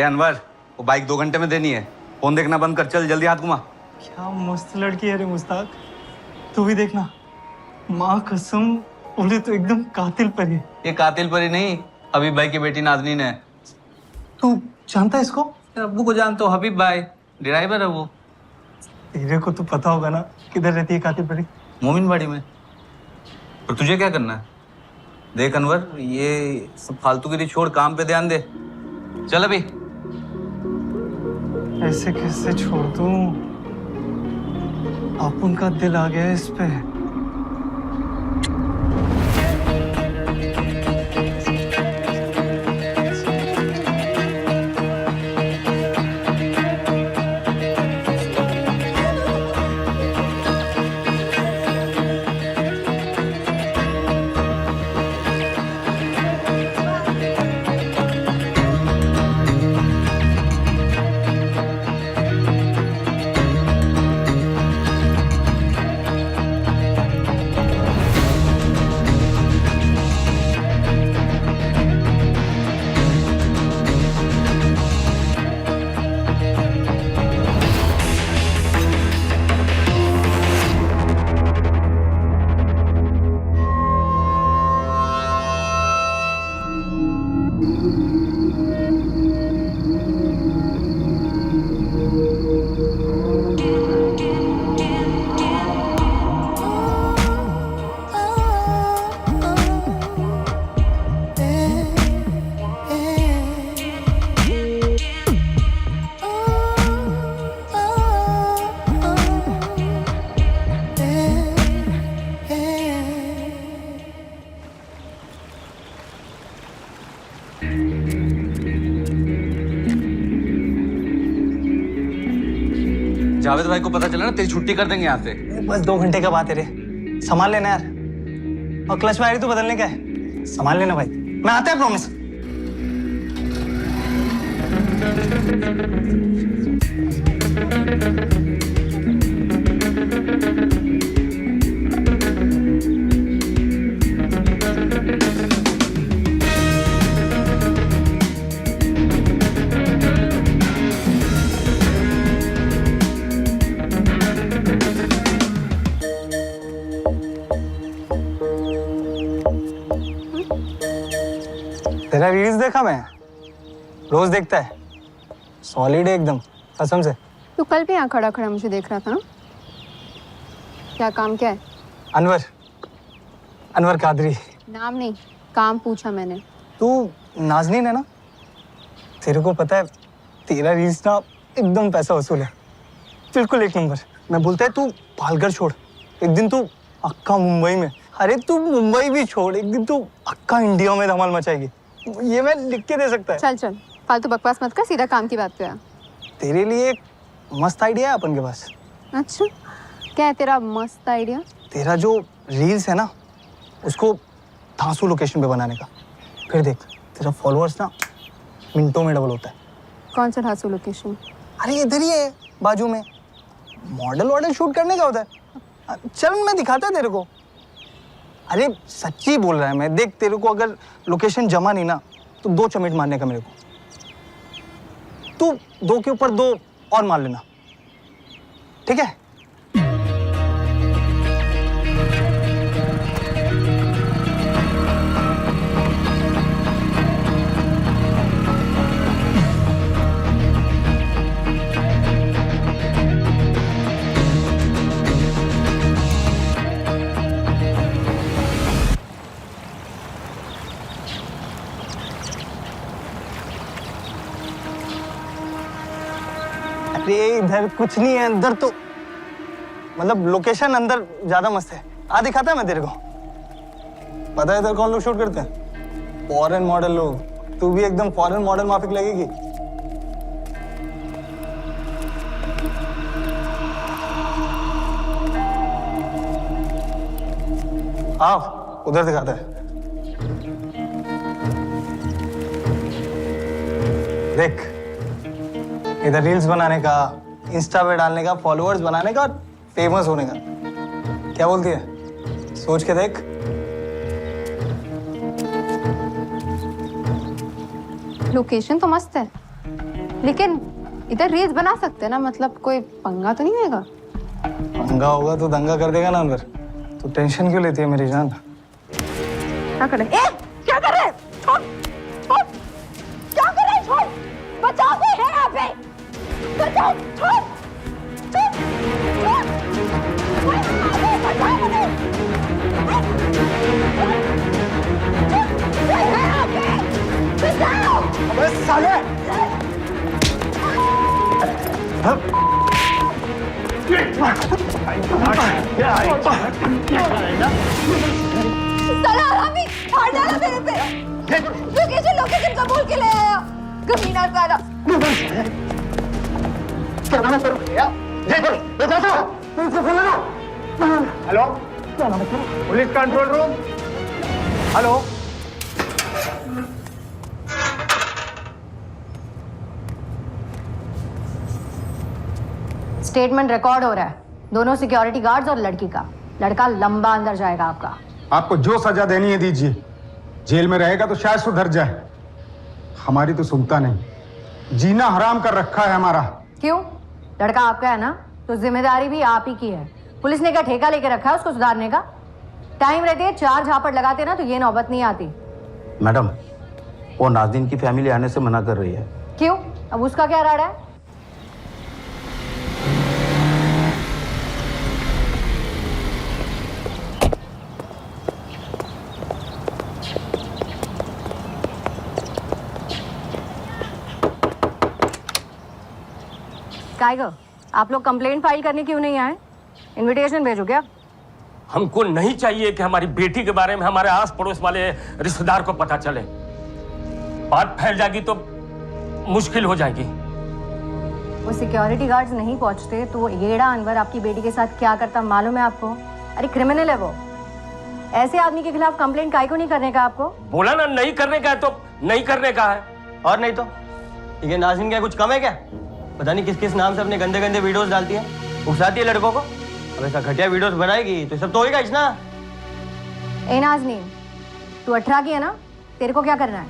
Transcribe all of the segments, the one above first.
अनवर, वो बाइक 2 घंटे में देनी है। फोन देखना बंद कर, चल जल्दी हाथ घुमा। क्या मस्त लड़की है रे मुस्ताक, तू भी देखना। माँ कसम, बोले तो एकदम कातिल परी। ये कातिल परी नहीं, हबीब भाई की बेटी नाज़नीन है। तू जानता है इसको? अब्बू को जानता हूँ, हबीब भाई ड्राइवर है वो। तेरे को तो पता होगा ना किधर रहती है कातिल परी? मोमिनबाड़ी में। और तुझे क्या करना है? देख अनवर, ये सब फालतूगिरी छोड़, काम पे ध्यान दे। चल अभी। ऐसे कैसे छोड़ दूं? अपन का दिल आ गया है इस पे। जावेद भाई को पता चला ना, तेरी छुट्टी कर देंगे यहाँ से। बस 2 घंटे का बात है रे, संभाल लेना यार। और क्लच वायर तो बदलने का है, संभाल लेना भाई। मैं आता है, प्रॉमिस। तेरा रील्स देखा मैं, रोज देखता है। सॉलिड है एकदम, कसम से। तू कल भी यहाँ खड़ा खड़ा मुझे देख रहा था ना? क्या काम, क्या है? अनवर कादरी। नाम नहीं, काम पूछा मैंने। तू नाज़नीन है ना? तेरे को पता है तेरा रील्स ना एकदम पैसा वसूल है, बिल्कुल 1 नंबर। मैं बोलता है तू पालघर छोड़, एक दिन तू अक्का मुंबई में, अरे तू मुंबई भी छोड़, एक दिन तू अक्का इंडिया में धमाल मचाएगी। ये मैं लिख के दे सकता है। चल चल, फालतू बकवास मत कर, सीधा काम की बात पे आ। तेरे लिए एक मस्त आइडिया है अपन के पास। अच्छा, क्या है तेरा मस्त आइडिया? तेरा जो रील्स है ना, उसको धांसू लोकेशन पे बनाने का। फिर देख, तेरा फॉलोअर्स ना मिनटों में डबल होता है। कौन सा धांसू लोकेशन? अरे इधर ही है बाजू में, मॉडल वॉडल शूट करने का होता है। चल मैं दिखाता है तेरे को। अरे सच्ची बोल रहा है मैं। देख तेरे को अगर लोकेशन जमा नहीं ना तो 2 चमेट मारने का मेरे को। तू 2 के ऊपर 2 और मार लेना, ठीक है? अरे इधर कुछ नहीं है, अंदर तो मतलब लोकेशन अंदर ज्यादा मस्त है। दिखाता है मैं तेरे को। पता है इधर कौन लोग शूट करते हैं? फॉरेन मॉडल लोग। तू भी एकदम फॉरेन मॉडल माफिक लगेगी। आओ उधर दिखाता है। देख इधर रील्स बनाने का, इंस्टा पे डालने का, फॉलोअर्स बनाने का और फेमस होने का। क्या बोलती है? सोच के देख। लोकेशन तो मस्त है, लेकिन इधर रील्स बना सकते हैं ना? मतलब कोई पंगा तो नहीं होगा? पंगा होगा तो दंगा कर देगा ना अंदर। तो टेंशन क्यों लेती है मेरी जान? क्या कर रहे? क्या कर रहे? छोड़, छोड़, क्या कर रहे? छोड़, बचाओ, कोई है यहाँ पे? बचाओ, छोड़, छोड़, छोड़, बचाओ मुझे, कोई है यहाँ पे? बचाओ! अबे साले! साला हरामी, मार डाला मेरे पे। लोकेशन कबूल के ले आया, कमीना साला। Hello, police control room. Hello, statement record हो रहा है, दोनों सिक्योरिटी गार्ड्स और लड़की का। लड़का लंबा अंदर जाएगा आपका। आपको जो सजा देनी है दीजिए। जेल में रहेगा तो शायद सुधर जाए। हमारी तो सुनता नहीं। जीना हराम कर रखा है हमारा। क्यों? लड़का आपका है ना, तो जिम्मेदारी भी आप ही की है। पुलिस ने क्या ठेका लेके रखा है उसको सुधारने का? टाइम रहते है 4 झापड़ लगाते ना तो ये नौबत नहीं आती। मैडम, वो नाज़नीन की फैमिली आने से मना कर रही है। क्यों? अब उसका क्या राड़ा है? टाइगर, आप लोग कंप्लेंट फाइल करने क्यों नहीं आए? इनविटेशन भेजो क्या? हमको नहीं चाहिए कि हमारी बेटी के बारे में हमारे आस पड़ोस वाले रिश्तेदार को पता चले। बात फैल जाएगी तो मुश्किल हो जाएगी। वो सिक्योरिटी गार्ड्स नहीं पहुंचते तो वो येड़ा अनवर आपकी बेटी के साथ क्या करता मालूम है आपको? अरे क्रिमिनल है वो। ऐसे आदमी के खिलाफ कंप्लेंट काहे को नहीं करने का आपको? बोला ना नहीं करने का है तो नहीं करने का है। और नहीं तो ये नाज़नीन क्या कुछ कम है क्या? पता नहीं किस किस नाम से अपने गंदे गंदे वीडियोस डालती है, उकसाती है लड़कों को। अब ऐसा घटिया वीडियोस बनाएगी तो सब तो होएगा इसना। ए नाज़नीन, तू 18 की है ना? तेरे को क्या करना है?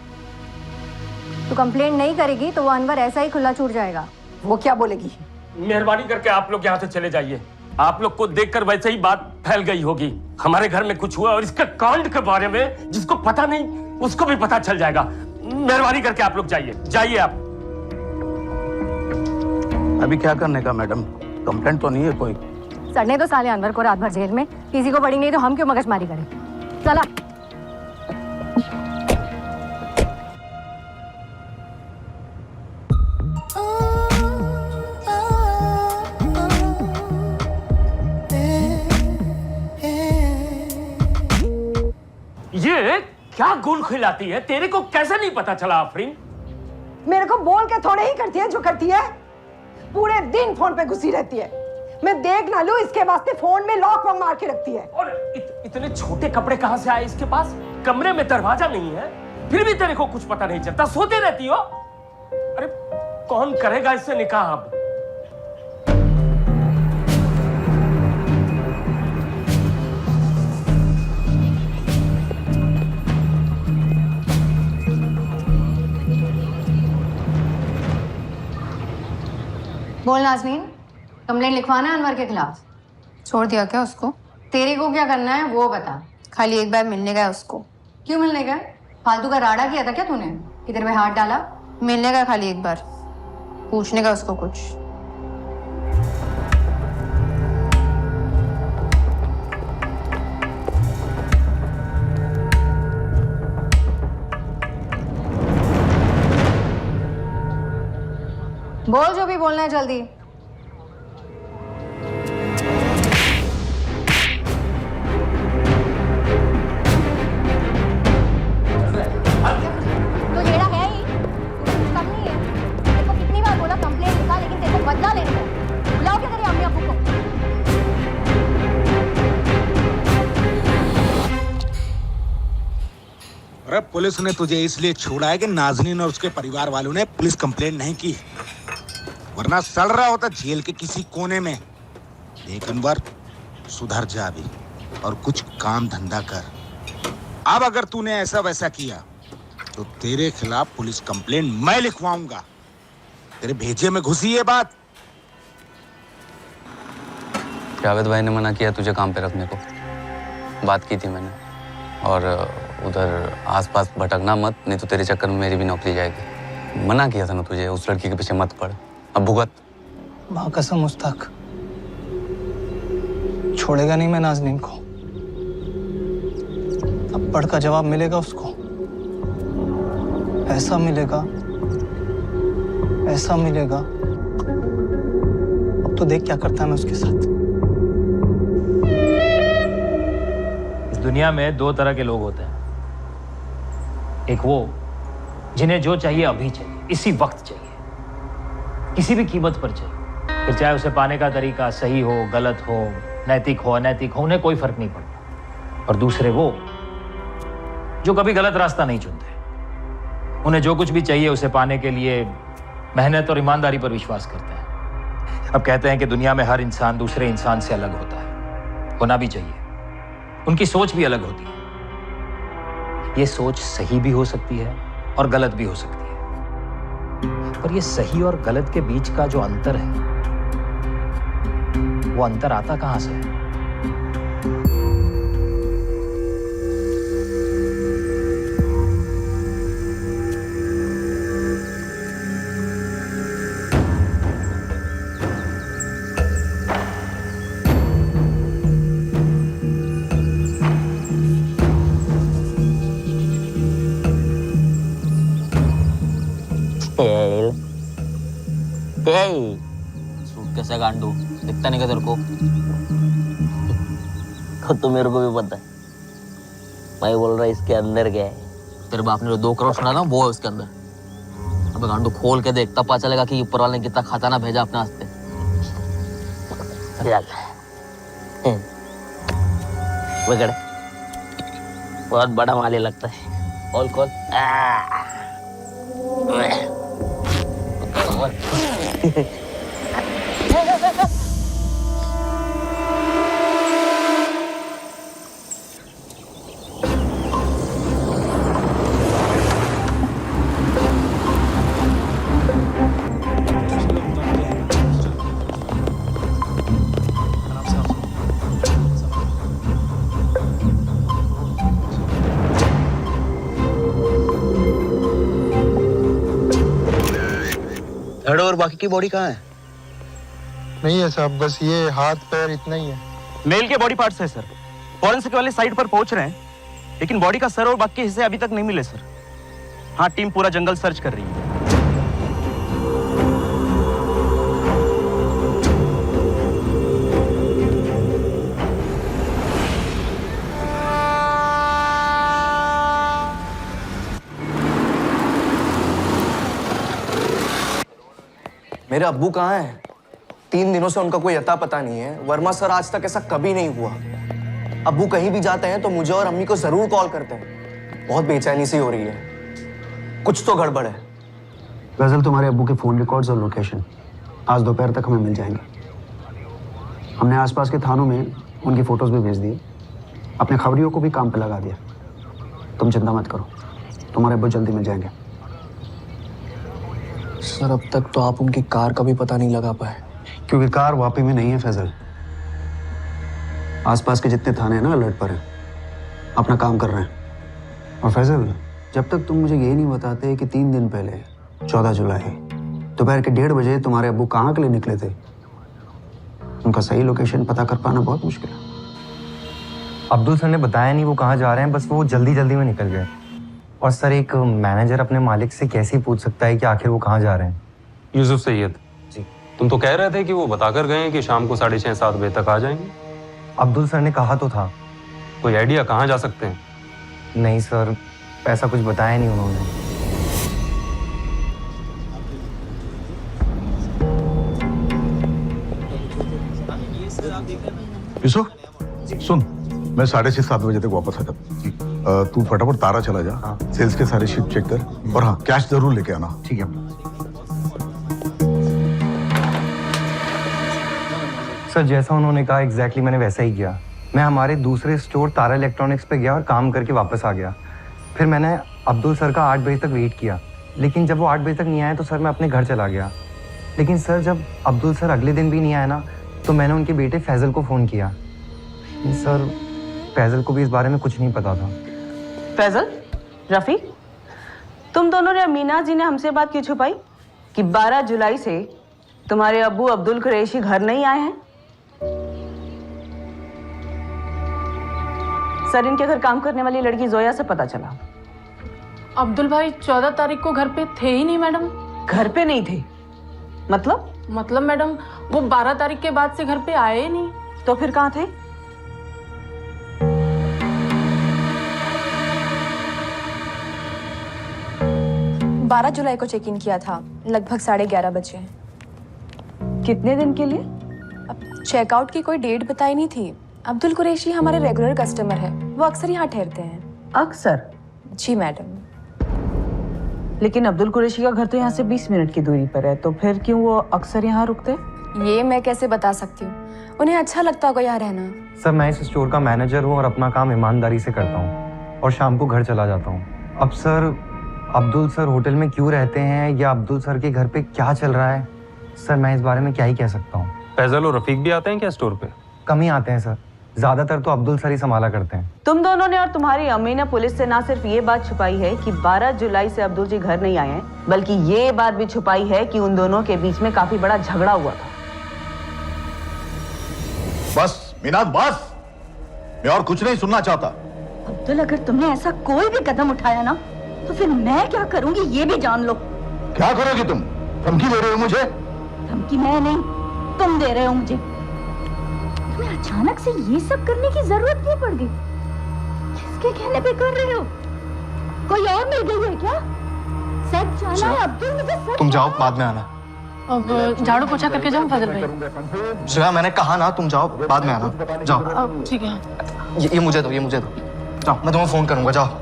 तू कंप्लेंट नहीं करेगी तो वो अनवर ऐसा ही खुला छूट जाएगा। वो क्या बोलेगी? मेहरबानी करके आप लोग यहाँ से चले जाइए। आप लोग को देखकर वैसे ही बात फैल गई होगी। हमारे घर में कुछ हुआ और इसके कांड के बारे में जिसको पता नहीं उसको भी पता चल जाएगा। मेहरबानी करके आप लोग जाइए, जाइए आप। अभी क्या करने का मैडम? कंप्लेंट तो नहीं है कोई। सड़ने तो साले अनवर को रात भर जेल में, किसी को पड़ी नहीं तो हम क्यों मगजमारी करें? चला। ये क्या गुल खिलाती है? तेरे को कैसे नहीं पता चला आफरीन? मेरे को बोल के थोड़े ही करती है जो करती है। पूरे दिन फोन पे घुसी रहती है। मैं देख ना लूं इसके वास्ते फोन में लॉक वॉक मार के रखती है। और इतने छोटे कपड़े कहां से आए इसके पास? कमरे में दरवाजा नहीं है, फिर भी तेरे को कुछ पता नहीं चलता, सोते रहती हो। अरे कौन करेगा इससे निकाह अब? बोल नाज़नीन, कंप्लेंट लिखवाना है अनवर के खिलाफ? छोड़ दिया क्या उसको? तेरे को क्या करना है वो बता। खाली एक बार मिलने गया उसको। क्यों मिलने गया? फालतू का राड़ा किया था क्या तूने कि तेरे पे हाथ डाला? मिलने गया खाली एक बार, पूछने का उसको कुछ। बोल जो भी बोलना है जल्दी। तो येड़ा है ही, कुछ कम नहीं है। देखो कितनी बार बोला कंप्लेंट लिखा, लेकिन तेरे को बदला लेने को। बुलाओ क्या तेरे अम्मी अब्बू को। अरे पुलिस ने तुझे इसलिए छोड़ा है कि नाज़नीन और उसके परिवार वालों ने पुलिस कंप्लेंट नहीं की, वरना सड़ रहा होता जेल के किसी कोने में। देख अनवर, सुधर जा अभी और कुछ काम धंधा कर। अब अगर तूने ऐसा वैसा किया तो तेरे खिलाफ पुलिस कंप्लेंट मैं लिखवाऊंगा। तेरे भेजे में घुसी ये बात। जावेद भाई ने मना किया तुझे काम पे रखने को, बात की थी मैंने। और उधर आसपास भटकना मत, नहीं तो तेरे चक्कर में मेरी भी नौकरी जाएगी। मना किया था ना तुझे, उस लड़की के पीछे मत पड़। अब भुगत। माँ कसम मुस्ताक, छोड़ेगा नहीं मैं नाज़नीन को। अब पढ़ का जवाब मिलेगा उसको, ऐसा मिलेगा, ऐसा मिलेगा। अब तो देख क्या करता है मैं उसके साथ। इस दुनिया में दो तरह के लोग होते हैं। एक वो जिन्हें जो चाहिए अभी चाहिए, इसी वक्त चाहिए, किसी भी कीमत पर चाहिए, फिर चाहे उसे पाने का तरीका सही हो, गलत हो, नैतिक हो, अनैतिक हो, उन्हें कोई फर्क नहीं पड़ता। और दूसरे वो जो कभी गलत रास्ता नहीं चुनते, उन्हें जो कुछ भी चाहिए उसे पाने के लिए मेहनत और ईमानदारी पर विश्वास करते हैं। अब कहते हैं कि दुनिया में हर इंसान दूसरे इंसान से अलग होता है, होना भी चाहिए। उनकी सोच भी अलग होती है। ये सोच सही भी हो सकती है और गलत भी हो सकती है, पर ये सही और गलत के बीच का जो अंतर है, वो अंतर आता कहां से है? सूट कैसा गांडू दिखता नहीं क्या तेरे को? तो मेरे को भी पता है। मैं बोल रहा इसके अंदर क्या है। तेरे बाप ने जो 2 करोड़ सुना ना, वो है उसके अंदर। अब गांडू खोल के देख, तब पता चलेगा कि ऊपर वाले ने कितना खजाना भेजा अपने वास्ते। वगैरह बहुत बड़ा माली लगता है। खोल खोल। धड़ और बाकी की बॉडी कहाँ है? नहीं है साहब, बस ये हाथ पैर इतना ही है। मेल के बॉडी पार्ट्स है सर। फॉरेंसिक वाले साइट पर पहुंच रहे हैं, लेकिन बॉडी का सर और बाकी के हिस्से अभी तक नहीं मिले सर। हाँ, टीम पूरा जंगल सर्च कर रही है। मेरे अब्बू कहाँ हैं? 3 दिनों से उनका कोई अता पता नहीं है। वर्मा सर आज तक ऐसा कभी नहीं हुआ। अब्बू कहीं भी जाते हैं तो मुझे और अम्मी को जरूर कॉल करते हैं। बहुत बेचैनी सी हो रही है, कुछ तो गड़बड़ है। गजल, तुम्हारे अब्बू के फोन रिकॉर्ड्स और लोकेशन आज दोपहर तक हमें मिल जाएंगे। हमने आसपास के थानों में उनकी फोटोज भी भेज दिए, अपने खबरियों को भी काम पे लगा दिया। तुम चिंता मत करो, तुम्हारे अब्बू जल्दी मिल जाएंगे। सर अब तक तो आप उनकी कार का भी पता नहीं लगा पाए। क्योंकि कार वापी में नहीं है फैजल। आसपास के जितने थाने हैं ना अलर्ट पर हैं, अपना काम कर रहे हैं। और फैजल, जब तक तुम मुझे ये नहीं बताते कि 3 दिन पहले 14 जुलाई दोपहर के 1:30 बजे तुम्हारे अब्बू कहाँ के लिए निकले थे, उनका सही लोकेशन पता कर पाना बहुत मुश्किल है। अब्दुल सर ने बताया नहीं वो कहाँ जा रहे हैं, बस वो जल्दी जल्दी में निकल गए। और सर एक मैनेजर अपने मालिक से कैसे पूछ सकता है कि आखिर वो कहाँ जा रहे हैं? यूसुफ सैयद जी, तुम तो कह रहे थे कि वो बताकर गए हैं कि शाम को 6:30-7 बजे तक आ जाएंगे। अब्दुल सर ने कहा तो था। कोई आइडिया कहाँ जा सकते हैं? नहीं सर, ऐसा कुछ बताया नहीं उन्होंने। यूसुफ सुन, मैं 6:30-7 बजे तक वापस आ जाता। तू फटाफट तारा चला जा। हाँ। सेल्स के सारे शीट चेक कर और हाँ कैश जरूर लेके आना। ठीक है सर, जैसा उन्होंने कहा एग्जैक्टली मैंने वैसा ही किया। मैं हमारे दूसरे स्टोर तारा इलेक्ट्रॉनिक्स पे गया और काम करके वापस आ गया। फिर मैंने अब्दुल सर का 8 बजे तक वेट किया, लेकिन जब वो 8 बजे तक नहीं आए तो सर मैं अपने घर चला गया। लेकिन सर जब अब्दुल सर अगले दिन भी नहीं आए ना, तो मैंने उनके बेटे फैजल को फ़ोन किया। सर फैजल को भी इस बारे में कुछ नहीं पता था। फैजल, रफीक, तुम दोनों ने, अमीना जी ने हमसे बात क्यों छुपाई कि 12 जुलाई से तुम्हारे अब्बू अब्दुल कुरैशी घर नहीं आए हैं? सर इनके घर काम करने वाली लड़की जोया से पता चला। अब्दुल भाई 14 तारीख को घर पे थे ही नहीं मैडम। घर पे नहीं थे? मतलब मैडम वो 12 तारीख के बाद से घर पे आए ही नहीं। तो फिर कहाँ थे? बारह जुलाई को चेक इन किया था, लगभग 11:30 बजे। कितने दिन के लिए? अब चेकआउट की कोई डेट बताई नहीं थी। अब्दुल कुरैशी हमारे रेगुलर कस्टमर है, वो अक्सर यहाँ ठहरते हैं। अक्सर? जी मैडम। लेकिन अब्दुल कुरैशी का घर तो यहाँ से 20 मिनट की दूरी पर है, तो फिर क्यों वो अक्सर यहाँ रुकते? ये मैं कैसे बता सकती हूँ, उन्हें अच्छा लगता होगा यहाँ रहना। सर मैं इस स्टोर का मैनेजर हूँ और अपना काम ईमानदारी से करता हूँ और शाम को घर चला जाता हूँ। अब सर अब्दुल सर होटल में क्यों रहते हैं या अब्दुल सर के घर पे क्या चल रहा है, सर मैं इस बारे में क्या ही कह सकता हूँ। फैजल और रफीक भी आते हैं क्या स्टोर पे? कम ही आते हैं सर, ज्यादातर तो अब्दुल सर ही संभाला करते हैं। तुम दोनों ने और तुम्हारी अम्मी ने पुलिस से ना सिर्फ ये बात छुपाई है कि 12 जुलाई से अब्दुल जी घर नहीं आए हैं, बल्कि ये बात भी छुपाई है कि उन दोनों के बीच में काफी बड़ा झगड़ा हुआ था। बस मीनाज बस, मैं और कुछ नहीं सुनना चाहता। अब्दुल अगर तुमने ऐसा कोई भी कदम उठाया ना, तो फिर मैं क्या करूंगी ये भी जान लो। क्या करोगी तुम? धमकी दे रहे हो मुझे? धमकी मैं नहीं, तुम दे रहे हो मुझे। तुम्हें अचानक से ये सब करने की जरूरत क्यों पड़ गई? किसके कहने पे कर रहे हो? कोई और मिल गई है क्या? सच जाना है अब्दुल, मुझे सच। तुम जाओ, बाद में आना। अब झाड़ू पोछा करके जाऊं फजल भाई? श्रेया मैंने कहा ना, तुम जाओ, बाद में आना। जाओ। ठीक है। ये मुझे दो, ये मुझे दो। जाओ, मैं तुम्हें फोन करूंगा। जाओ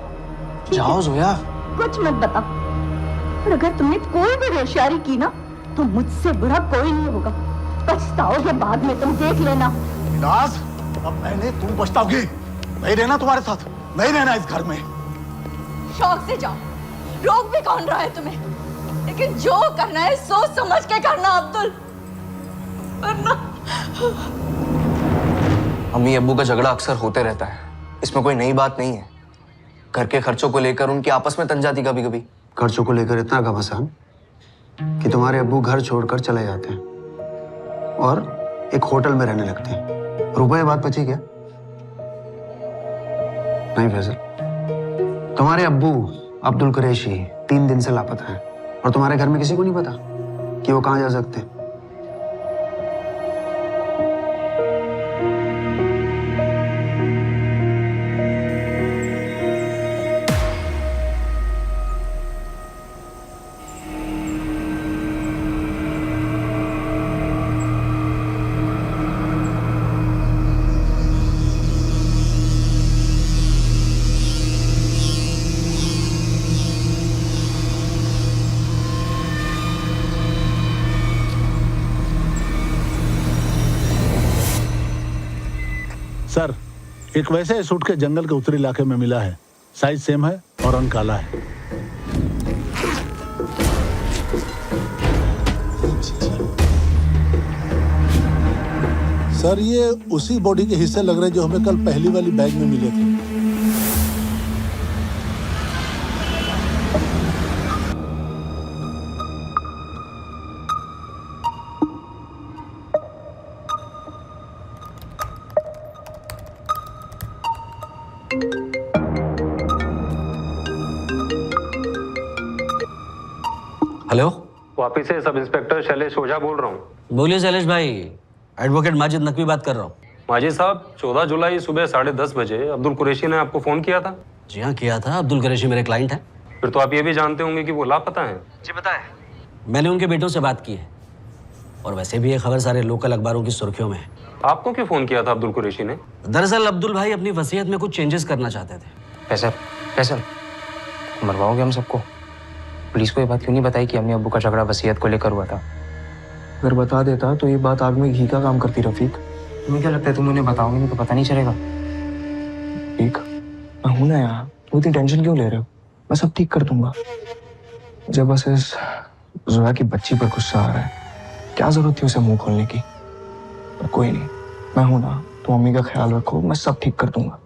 जाओ जोया। कुछ मत बता, और अगर तुमने कोई भी होशियारी की ना, तो मुझसे बुरा कोई नहीं होगा। पछताओगे बाद में, तुम देख लेना। मीनाज, अब मैंने, तुम पछताओगी। नहीं रहना तुम्हारे साथ, नहीं रहना इस घर में। शौक से जाओ, रोक भी कौन रहा है तुम्हें? लेकिन जो करना है सोच समझ के करना अब्दुल, वरना। अम्मी अब्बू का झगड़ा अक्सर होते रहता है, इसमें कोई नई बात नहीं है। घर के खर्चों को लेकर उनकी आपस में तन जाती कभी कभी। खर्चों को लेकर इतना घमासान कि तुम्हारे अब्बू घर छोड़कर चले जाते हैं और एक होटल में रहने लगते हैं। रुपए बात बची क्या? नहीं फैजल, तुम्हारे अब्बू अब्दुल कुरैशी 3 दिन से लापता है और तुम्हारे घर में किसी को नहीं पता कि वो कहाँ जा सकते हैं। सर, एक वैसे सूट के जंगल के उत्तरी इलाके में मिला है। साइज सेम है और रंग काला है। सर ये उसी बॉडी के हिस्से लग रहे हैं जो हमें कल पहली वाली बैग में मिले थे। हेलो, वापिस से सब इंस्पेक्टर शैलेश ओझा बोल रहा हूँ। बोलिए शैलेश भाई, एडवोकेट माजिद नकवी बात कर रहा हूँ। माजिद साहब, 14 जुलाई सुबह 10:30 बजे अब्दुल कुरैशी ने आपको फोन किया था। जी हाँ, किया था। अब्दुल कुरैशी मेरे क्लाइंट हैं। फिर तो आप ये भी जानते होंगे कि वो लापता हैं। जी बताएं। मैंने उनके बेटों से बात की है और वैसे भी ये खबर सारे लोकल अखबारों की सुर्खियों में है। आपको क्यों फोन किया था अब्दुल कुरैशी ने? दरअसल अब्दुल भाई अपनी वसीयत में कुछ चेंजेस करना चाहते थे। फैसल, मरवाओगे हम सबको? पुलिस को ये बात क्यों नहीं बताई कि अम्मी अब्बू का झगड़ा वसीयत को लेकर हुआ था? अगर बता देता तो ये बात आग में घी का काम करती रफीक। तुम्हें क्या लगता है तुम उन्हें बताओगे नहीं तो पता नहीं चलेगा? ठीक, मैं हूं ना यहाँ, तुम इतनी टेंशन क्यों ले रहे हो? मैं सब ठीक कर दूंगा। मुझे बस इस जोया की बच्ची पर गुस्सा आ रहा है। क्या जरूरत थी उसे मुंह खोलने की? पर कोई नहीं, मैं हूं ना, तुम मम्मी का ख्याल रखो, मैं सब ठीक कर दूंगा।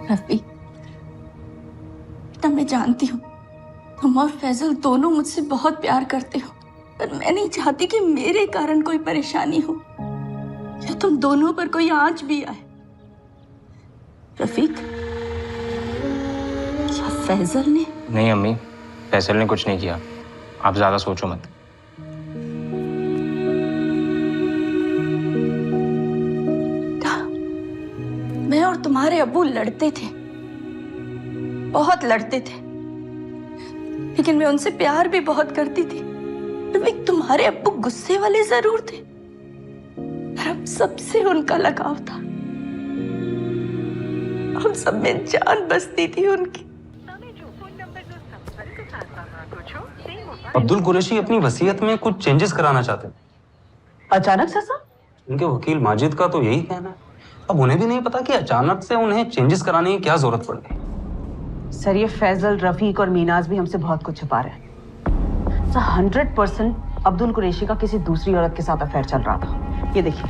रफी, बेटा मैं जानती हूँ तुम और फैजल दोनों मुझसे बहुत प्यार करते हो, पर मैं नहीं चाहती कि मेरे कारण कोई परेशानी हो या तुम दोनों पर कोई आंच भी आए। रफीक, क्या फैजल ने? नहीं अम्मी, फैसल ने कुछ नहीं किया, आप ज्यादा सोचो मत। मैं और तुम्हारे अब्बू लड़ते थे, बहुत लड़ते थे, लेकिन मैं उनसे प्यार भी बहुत करती थी। रफीक, तुम्हारे अब्बू गुस्से वाले जरूर थे, पर अब सबसे उनका लगाव था। हम सब में जान बसती थी उनकी। अब्दुल कुरैशी अपनी वसीयत में कुछ चेंजेस कराना चाहते हैं। अचानक से सर? उनके वकील माजिद का तो यही कहना है। अब उन्हें भी नहीं पता कि अचानक से उन्हें चेंजेस कराने की क्या जरूरत पड़ गई। सर ये फैजल, रफीक और मीनाज भी हमसे बहुत कुछ छुपा रहे हैं। सर 100% अब्दुल कुरैशी का किसी दूसरी औरत के साथ अफेयर चल रहा था। ये देखिए,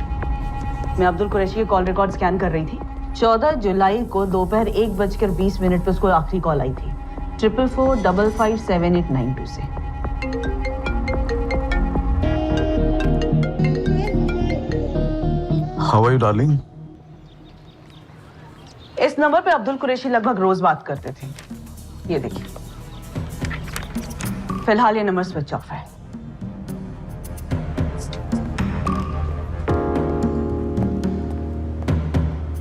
मैं अब्दुल कुरैशी के कॉल रिकॉर्ड स्कैन कर रही थी। 14 जुलाई को दोपहर 1:20 पे उसको आखिरी कॉल आई थी 44455789 से। How are you darling? इस नंबर पे अब्दुल कुरैशी लगभग रोज बात करते थे। ये देखिए, फिलहाल ये नंबर स्विच ऑफ है।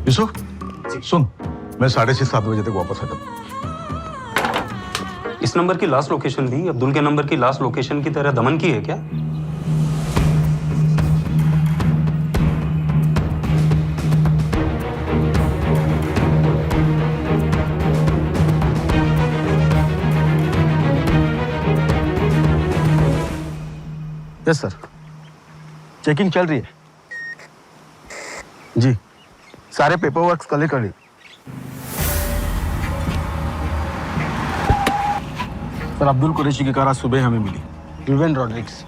यूसुफ, सुन, मैं 6:30-7 बजे तक वापस आ जाऊंगा। इस नंबर की लास्ट लोकेशन भी अब्दुल के नंबर की लास्ट लोकेशन की तरह दमन की है क्या? यस सर, चेकिंग चल रही है जी। सारे पेपर वर्क कलेक्ट कर ली। सर अब्दुल कुरैशी की कार आज सुबह हमें मिली, विवेन रॉड्रिक्स।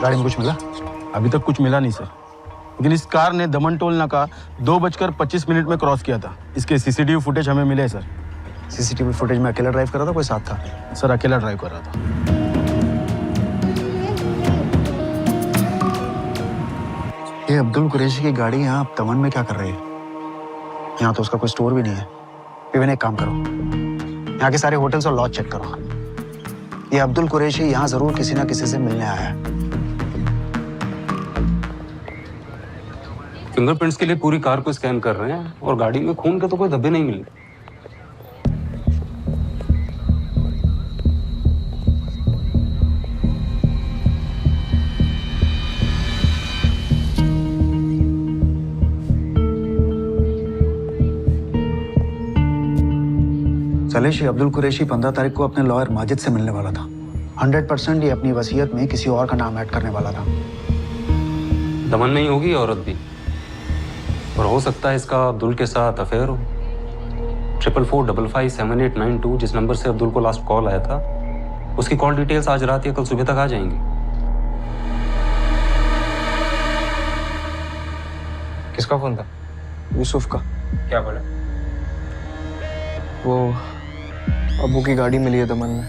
गाड़ी में कुछ मिला? अभी तक कुछ मिला नहीं सर, लेकिन इस कार ने दमन टोल नाका 2:25 में क्रॉस किया था। इसके सीसीटीवी फुटेज हमें मिले सर। सीसीटीवी फुटेज में अकेला ड्राइव कर रहा था, कोई साथ था? सर अकेला ड्राइव कर रहा था। ये अब्दुल कुरैशी की गाड़ी यहाँ दमन में क्या कर रही है? यहाँ तो उसका कोई स्टोर भी नहीं है। विवेन, एक काम करो, यहाँ के सारे होटल्स और लॉज चेक करो। ये अब्दुल कुरैशी यहाँ जरूर किसी ना किसी से मिलने आया है। फिंगरप्रिंट्स के लिए पूरी कार को स्कैन कर रहे हैं और गाड़ी में खून के तो कोई धब्बे नहीं मिल रहे। कलेश, ये अब्दुल कुरैशी 15 तारीख को अपने लॉयर माजिद से मिलने वाला था। 100% ये अपनी वसीयत में किसी और का नाम ऐड करने वाला था। दमन में ही होगी औरत भी, और हो सकता है इसका अब्दुल के साथ अफेयर हो। 44455892 जिस नंबर से अब्दुल को लास्ट कॉल आया था, उसकी कॉल डिटेल्स आज रात या कल सुबह तक आ जाएंगी। किसका फोन था? यूसुफ का। क्या बोला? वो अबू की गाड़ी मिली है दमन में।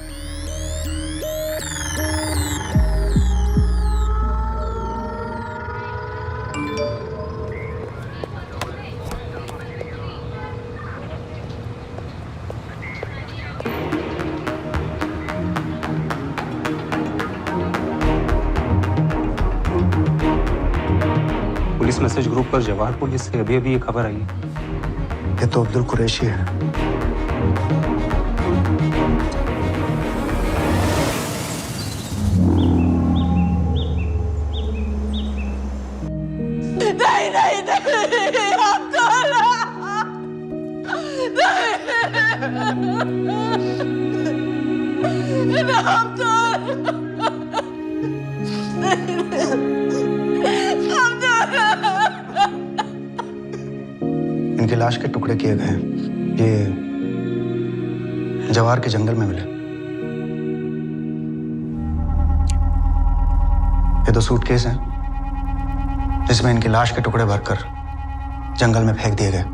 पुलिस मैसेज ग्रुप पर जवाहर पुलिस से अभी ये खबर आई है। ये तो अब्दुल कुरैशी है। नहीं नहीं नहीं अब्दुल इनकी लाश के टुकड़े किए गए हैं। ये जवार के जंगल में मिले। ये 2 सूटकेस हैं जिसमें इनकी लाश के टुकड़े भरकर जंगल में फेंक दिए गए।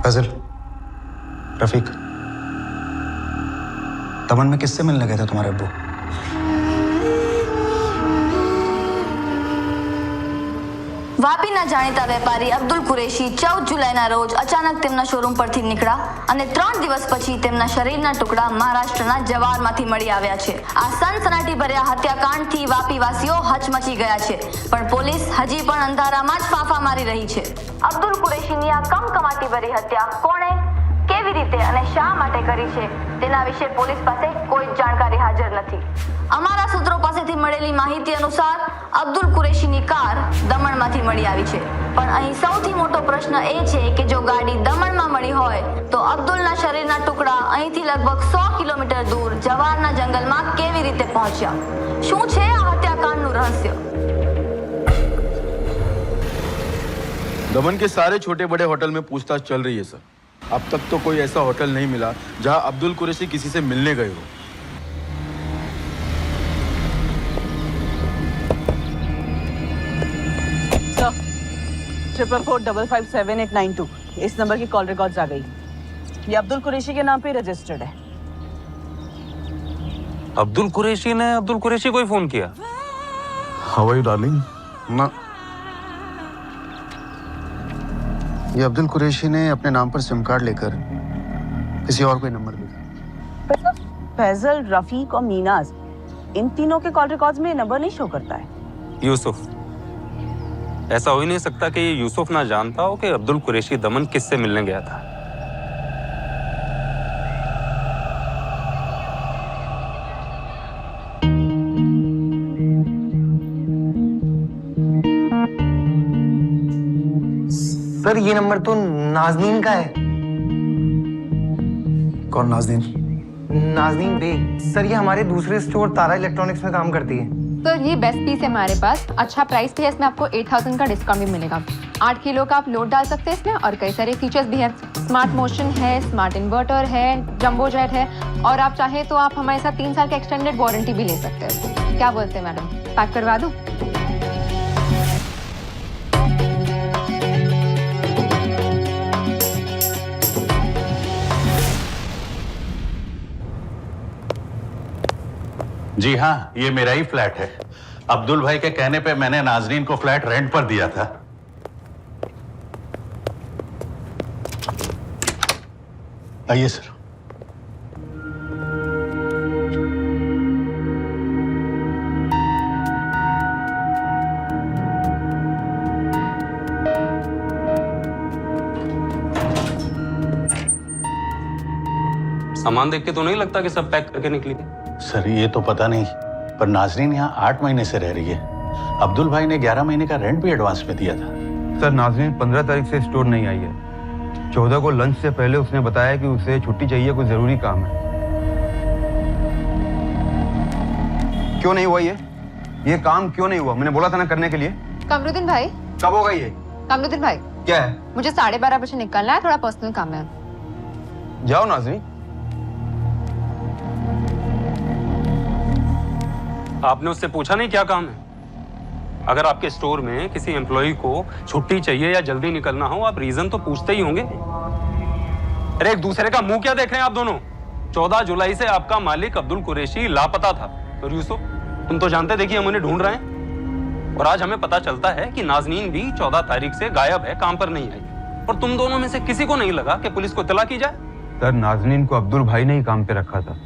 फजल, रफीक, दमन में किससे मिलने गए थे तुम्हारे अब्बू? વાપીના જાણીતા વેપારી અબ્દુલ કુરેશી 14 જુલાઈના રોજ અચાનક તેમના શોરૂમ પરથી નીકળ્યા અને 3 દિવસ પછી તેમના શરીરના ટુકડા મહારાષ્ટ્રના જવારમાંથી મળી આવ્યા છે। આ સનસનાટીભર્યા હત્યાકાંડથી વાપીવાસીઓ હચમચી ગયા છે, પણ પોલીસ હજી પણ અંધારામાં જ ફાંફા મારી રહી છે। અબ્દુલ કુરેશીની આ કમકમાટીભરી હત્યા કોણે, કેવી રીતે અને શા માટે કરી છે તેના વિશે પોલીસ પાસે કોઈ જ જાણકારી હાજર નથી। અમારા સૂત્રો પાસેથી મળેલી માહિતી અનુસાર અબ્દુલ કુરેશીની કાર દમણમાંથી મળી આવી છે, પણ અહીં સૌથી મોટો પ્રશ્ન એ છે કે જો ગાડી દમણમાં મળી હોય તો અબ્દુલના શરીરના ટુકડા અહીંથી લગભગ 100 કિલોમીટર દૂર જવારના જંગલમાં કેવી રીતે પહોંચ્યા? શું છે આ હત્યાકાંડનું રહસ્ય? दमन के सारे छोटे बड़े होटल में पूछताछ चल रही है सर। अब तक तो कोई ऐसा होटल नहीं मिला जहां अब्दुल कुरैशी किसी से मिलने गए हो। सर, 44455892 इस नंबर की कॉल रिकॉर्ड्स आ गई। ये अब्दुल कुरैशी के नाम पे रजिस्टर्ड है। अब्दुल कुरैशी ने अब्दुल कुरैशी को ही फोन किया? How are you darling? ना, ये अब्दुल कुरैशी ने अपने नाम पर सिम कार्ड लेकर किसी और को नंबर दिया। फैजल, रफीक और मीनाज, इन तीनों के कॉल रिकॉर्ड्स में नंबर नहीं शो करता है। यूसुफ, ऐसा हो ही नहीं सकता कि ये यूसुफ ना जानता हो कि अब्दुल कुरैशी दमन किससे मिलने गया था। सर, ये नंबर तो नाजनीन का है। कौन नाजनीन? नाजनीन बे। सर, ये हमारे दूसरे स्टोर तारा इलेक्ट्रॉनिक्स में काम करती है। तो ये बेस्ट पीस है हमारे पास, अच्छा प्राइस भी है, इसमें आपको 8000 का डिस्काउंट भी मिलेगा। 8 किलो का आप लोड डाल सकते हैं इसमें, और कई सारे फीचर्स भी हैं। स्मार्ट मोशन है, स्मार्ट इन्वर्टर है, जंबो जेट है, और आप चाहें तो आप हमारे साथ 3 साल की एक्सटेंडेड वारंटी भी ले सकते हैं। क्या बोलते हैं मैडम, पैक करवा दूं? जी हाँ, ये मेरा ही फ्लैट है। अब्दुल भाई के कहने पे मैंने नाजरीन को फ्लैट रेंट पर दिया था। आइए सर। सामान देख के तो नहीं लगता कि सब पैक करके निकली थी। सर ये तो पता नहीं, पर नाजरीन यहाँ 8 महीने से रह रही है। अब्दुल भाई ने 11 महीने का रेंट भी एडवांस में दिया था। सर, नाजरीन 15 तारीख से स्टोर नहीं आई है। 14 को लंच से पहले उसने बताया कि उसे छुट्टी चाहिए, कुछ जरूरी काम है। क्यों नहीं हुआ ये काम क्यों नहीं हुआ? मैंने बोला था ना करने के लिए। कमरुद्दीन भाई, कब होगा ये? कमरुद्दीन भाई, क्या है? मुझे 12:30 बजे निकलना है, थोड़ा पर्सनल काम है। जाओ नाज़रीन। आपने उससे पूछा नहीं क्या काम है? अगर आपके स्टोर में किसी एम्प्लॉय को छुट्टी चाहिए या जल्दी निकलना हो, आप रीजन तो पूछते ही होंगे। अरे एक दूसरे का मुंह क्या देख रहे हैं आप दोनों? 14 जुलाई से आपका मालिक अब्दुल कुरैशी लापता था और यूसुफ, तुम तो जानते थे कि हम उन्हें ढूंढ रहे हैं, और आज हमें पता चलता है कि नाज़नीन भी 14 तारीख से गायब है, काम पर नहीं आई, और तुम दोनों में से किसी को नहीं लगा कि पुलिस को इत्तला की जाए? सर, नाज़नीन को अब्दुल भाई ने ही काम पे रखा था।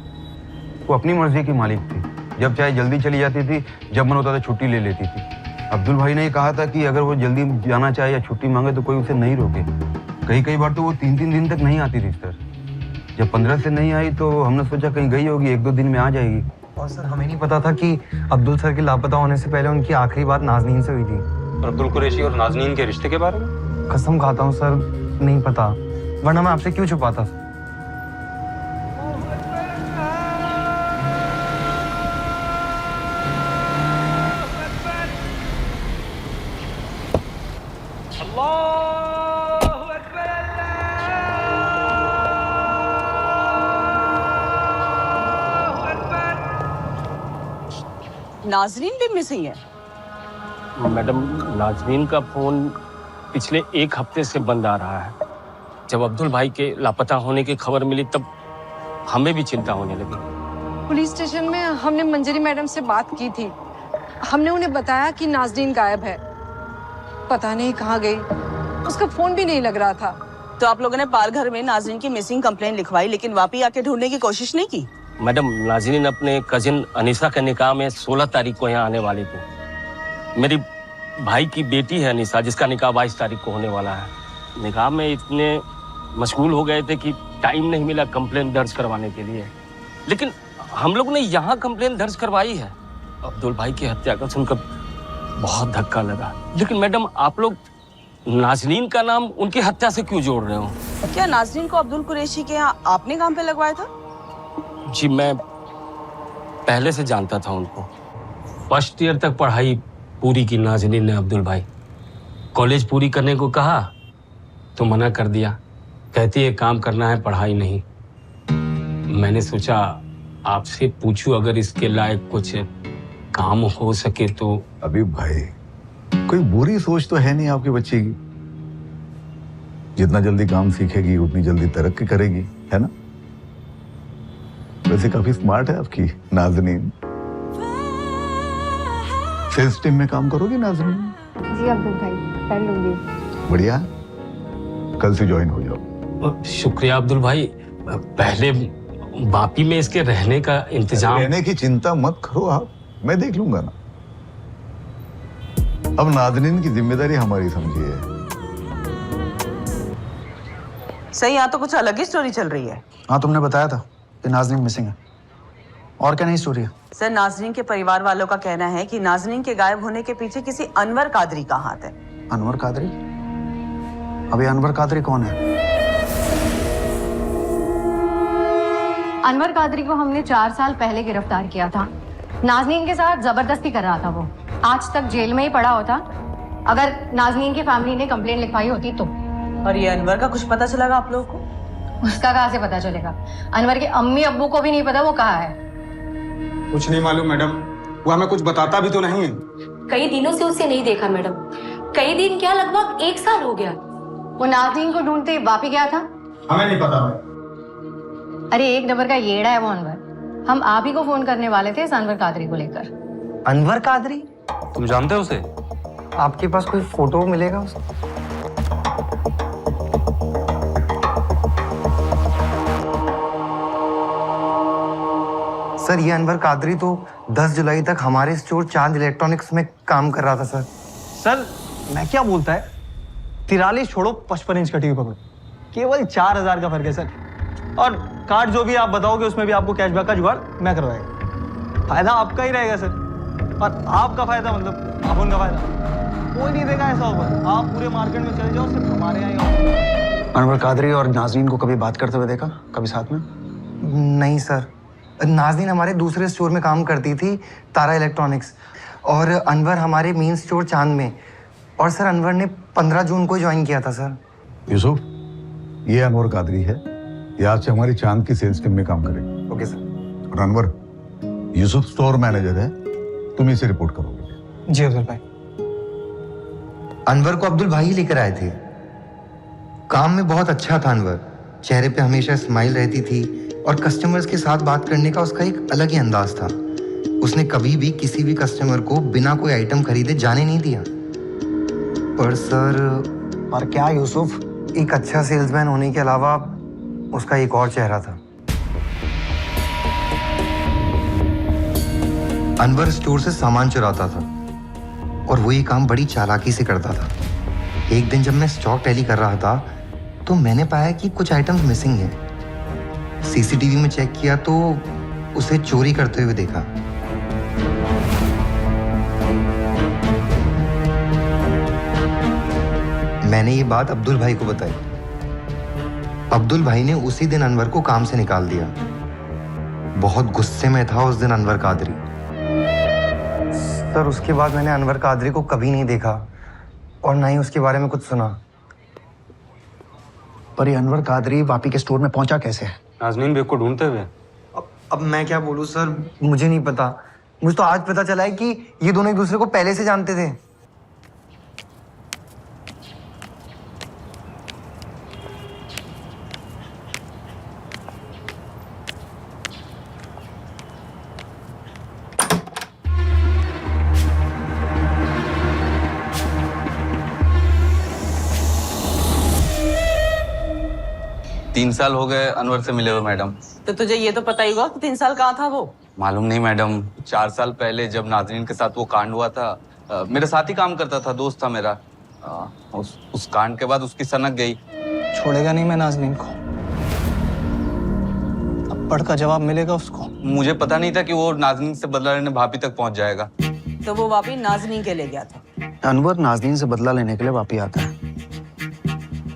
वो अपनी मर्जी की मालिक थी, जब चाहे जल्दी चली जाती थी, जब मन होता था छुट्टी ले लेती थी। अब्दुल भाई ने ही कहा था कि अगर वो जल्दी जाना चाहे या छुट्टी मांगे तो कोई उसे नहीं रोके। कई बार तो वो 3 दिन तक नहीं आती थी सर। जब 15 से नहीं आई तो हमने सोचा कहीं गई होगी, 1-2 दिन में आ जाएगी। और सर हमें नहीं पता था कि अब्दुल सर के लापता होने से पहले उनकी आखिरी बात नाज़नीन से हुई थी। और अब्दुल कुरैशी और नाज़नीन के रिश्ते के बारे में? कसम खाता हूँ सर, नहीं पता, वरना मैं आपसे क्यों छुपाता। नाज़रीन भी मिसिंग है? मैडम, नाज़रीन का फोन पिछले 1 हफ्ते से बंद आ रहा है। जब अब्दुल भाई के लापता होने की खबर मिली तब हमें भी चिंता होने लगी। पुलिस स्टेशन में हमने मंजरी मैडम से बात की थी। हमने उन्हें बताया कि नाज़रीन गायब है, पता नहीं कहाँ गई, उसका फोन भी नहीं लग रहा था। तो आप लोगों ने पालघर में नाज़रीन की मिसिंग कंप्लेन लिखवाई, लेकिन वापी आके ढूंढने की कोशिश नहीं की? मैडम, नाज़रीन अपने कजिन अनीसा के निकाह में 16 तारीख को यहाँ आने वाली थी। मेरी भाई की बेटी है अनीसा, जिसका निकाह 22 तारीख को होने वाला है। निकाह में इतने मशगूल हो गए थे कि टाइम नहीं मिला कंप्लेन दर्ज करवाने के लिए, लेकिन हम लोग ने यहाँ कंप्लेन दर्ज करवाई है। अब्दुल भाई की हत्या का सुनकर बहुत धक्का लगा। लेकिन मैडम, आप लोग नाज़रीन का नाम उनकी हत्या से क्यों जोड़ रहे हो? क्या नाज़रीन को अब्दुल कुरैशी के यहाँ आपने काम पे लगवाया था? जी, मैं पहले से जानता था उनको। फर्स्ट ईयर तक पढ़ाई पूरी की नाज़रीन ने अब्दुल भाई। कॉलेज पूरी करने को कहा तो मना कर दिया, कहती है काम करना है, पढ़ाई नहीं। मैंने सोचा आपसे पूछूं, अगर इसके लायक कुछ काम हो सके तो। अभी भाई, कोई बुरी सोच तो है नहीं आपकी बच्ची की। जितना जल्दी काम सीखेगी उतनी जल्दी तरक्की करेगी, है ना? वैसे काफी स्मार्ट है आपकी नाज़नीन। सेल्स टीम में काम करोगी नाज़नीन? जी अब्दुल भाई, कर लूंगी। बढ़िया, कल से ज्वाइन हो जाओ। शुक्रिया अब्दुल भाई। पहले वापी में इसके रहने का इंतजाम। रहने की चिंता मत करो आप, मैं देख लूंगा ना। अब नाज़नीन की जिम्मेदारी हमारी समझिए। सही, यहाँ तो कुछ अलग ही स्टोरी चल रही है। हाँ, तुमने बताया था कि नाज़नीन मिसिंग है। और क्या नई स्टोरी है? सर, नाज़रीन के परिवार वालों का कहना है कि नाज़रीन के गायब होने के पीछे किसी अनवर कादरी का हाथ है। अनवर कादरी? अभी अनवर कादरी कौन है? अनवर कादरी को हमने 4 साल पहले गिरफ्तार किया था। नाज़नीन के साथ जबरदस्ती कर रहा था वो। आज तक जेल में ही पड़ा होता अगर नाज़नीन की फैमिली ने कंप्लेंट लिखवाई होती तो। और ये अनवर का कुछ पता चलेगा आप लोगों को? उसका कहाँ से पता चलेगा? अनवर के अम्मी अब्बू को भी नहीं पता वो कहाँ है। कुछ नहीं मालूम मैडम, वो हमें कुछ बताता भी तो नहीं है। कई दिनों से उसे नहीं देखा मैडम। कई दिन क्या, लगभग 1 साल हो गया। वो नाज़नीन को ढूंढते वापी गया था। हमें नहीं पता। अरे 1 नंबर का येड़ा है वो अनवर। हम आप ही को फोन करने वाले थे इस अनवर कादरी को लेकर। अनवर कादरी? तुम जानते हो उसे? आपके पास कोई फोटो मिलेगा उसका? सर, ये अनवर कादरी तो 10 जुलाई तक हमारे स्टोर चांद इलेक्ट्रॉनिक्स में काम कर रहा था सर। सर, मैं क्या बोलता है, 43 छोड़ो 55 इंच का टीवी पकड़ो, केवल 4000 का फर्क है सर। और कार्ड जो भी आप बताओगे उसमें भी आपको कैशबैक का जुगाड़ मैं करवाएगा। फायदा आपका ही रहेगा सर, और आपका फायदा मतलब आपन का फायदा। कोई नहीं देगा ऐसा ऑफर। आप पूरे मार्केट में चले जाओ, सिर्फ हमारे यहाँ ही ऑफर। अनवर कादरी और नाजरीन को कभी बात करते हुए देखा, कभी साथ में? नहीं सर, नाज़नीन हमारे दूसरे स्टोर में काम करती थी, तारा इलेक्ट्रॉनिक्स, और अनवर हमारे मेन स्टोर चांद में। और सर अनवर ने 15 जून को ज्वाइन किया था सर। यूसुफ, ये अनवर कादरी है, ये आज से हमारी चांद की सेल्स टीम में काम करेगा। Okay sir. और अनवर, यूसुफ स्टोर मैनेजर है, तुम इसे रिपोर्ट करोगे। जी अब्दुल भाई। अनवर को अब्दुल भाई लेकर आए थे। काम में बहुत अच्छा था अनवर, चेहरे पे हमेशा स्माइल रहती थी और कस्टमर्स के साथ बात करने का उसका एक अलग ही अंदाज था। उसने कभी भी किसी भी कस्टमर को बिना कोई आइटम खरीदे जाने नहीं दिया। पर क्या यूसुफ, एक अच्छा सेल्समैन होने के अलावा उसका एक और चेहरा था। अनवर स्टोर से सामान चुराता था और वो ये काम बड़ी चालाकी से करता था। एक दिन जब मैं स्टॉक टैली कर रहा था तो मैंने पाया कि कुछ आइटम्स मिसिंग हैं। सीसीटीवी में चेक किया तो उसे चोरी करते हुए देखा। मैंने ये बात अब्दुल भाई को बताई। अब्दुल भाई ने उसी दिन अनवर को काम से निकाल दिया। बहुत गुस्से में था उस दिन अनवर कादरी। सर उसके बाद मैंने अनवर कादरी को कभी नहीं देखा और ना ही उसके बारे में कुछ सुना। पर ये अनवर कादरी वापी के स्टोर में पहुंचा कैसे? नाज़नीन बेग को ढूंढते हुए। अब मैं क्या बोलूं सर, मुझे नहीं पता। मुझे तो आज पता चला है कि ये दोनों एक दूसरे को पहले से जानते थे। तीन साल हो गए अनवर से मिले हुए मैडम। तो तुझे ये तो पता ही होगा कि 3 साल कहाँ था वो? मालूम नहीं मैडम, 4 साल पहले जब नाज़रीन के साथ वो कांड हुआ था, मेरे साथ ही काम करता था, दोस्त था मेरा। उस कांड के बाद उसकी सनक गई। छोड़ेगा नहीं मैं नाज़नीन को, अब पढ़ का जवाब मिलेगा उसको। मुझे पता नहीं था कि वो नाज़रीन से बदला लेने भाभी तक पहुंच जाएगा। तो वो वापी नाज़नीन के ले गया था। अनवर नाज़नीन से बदला लेने के लिए वापी आता है।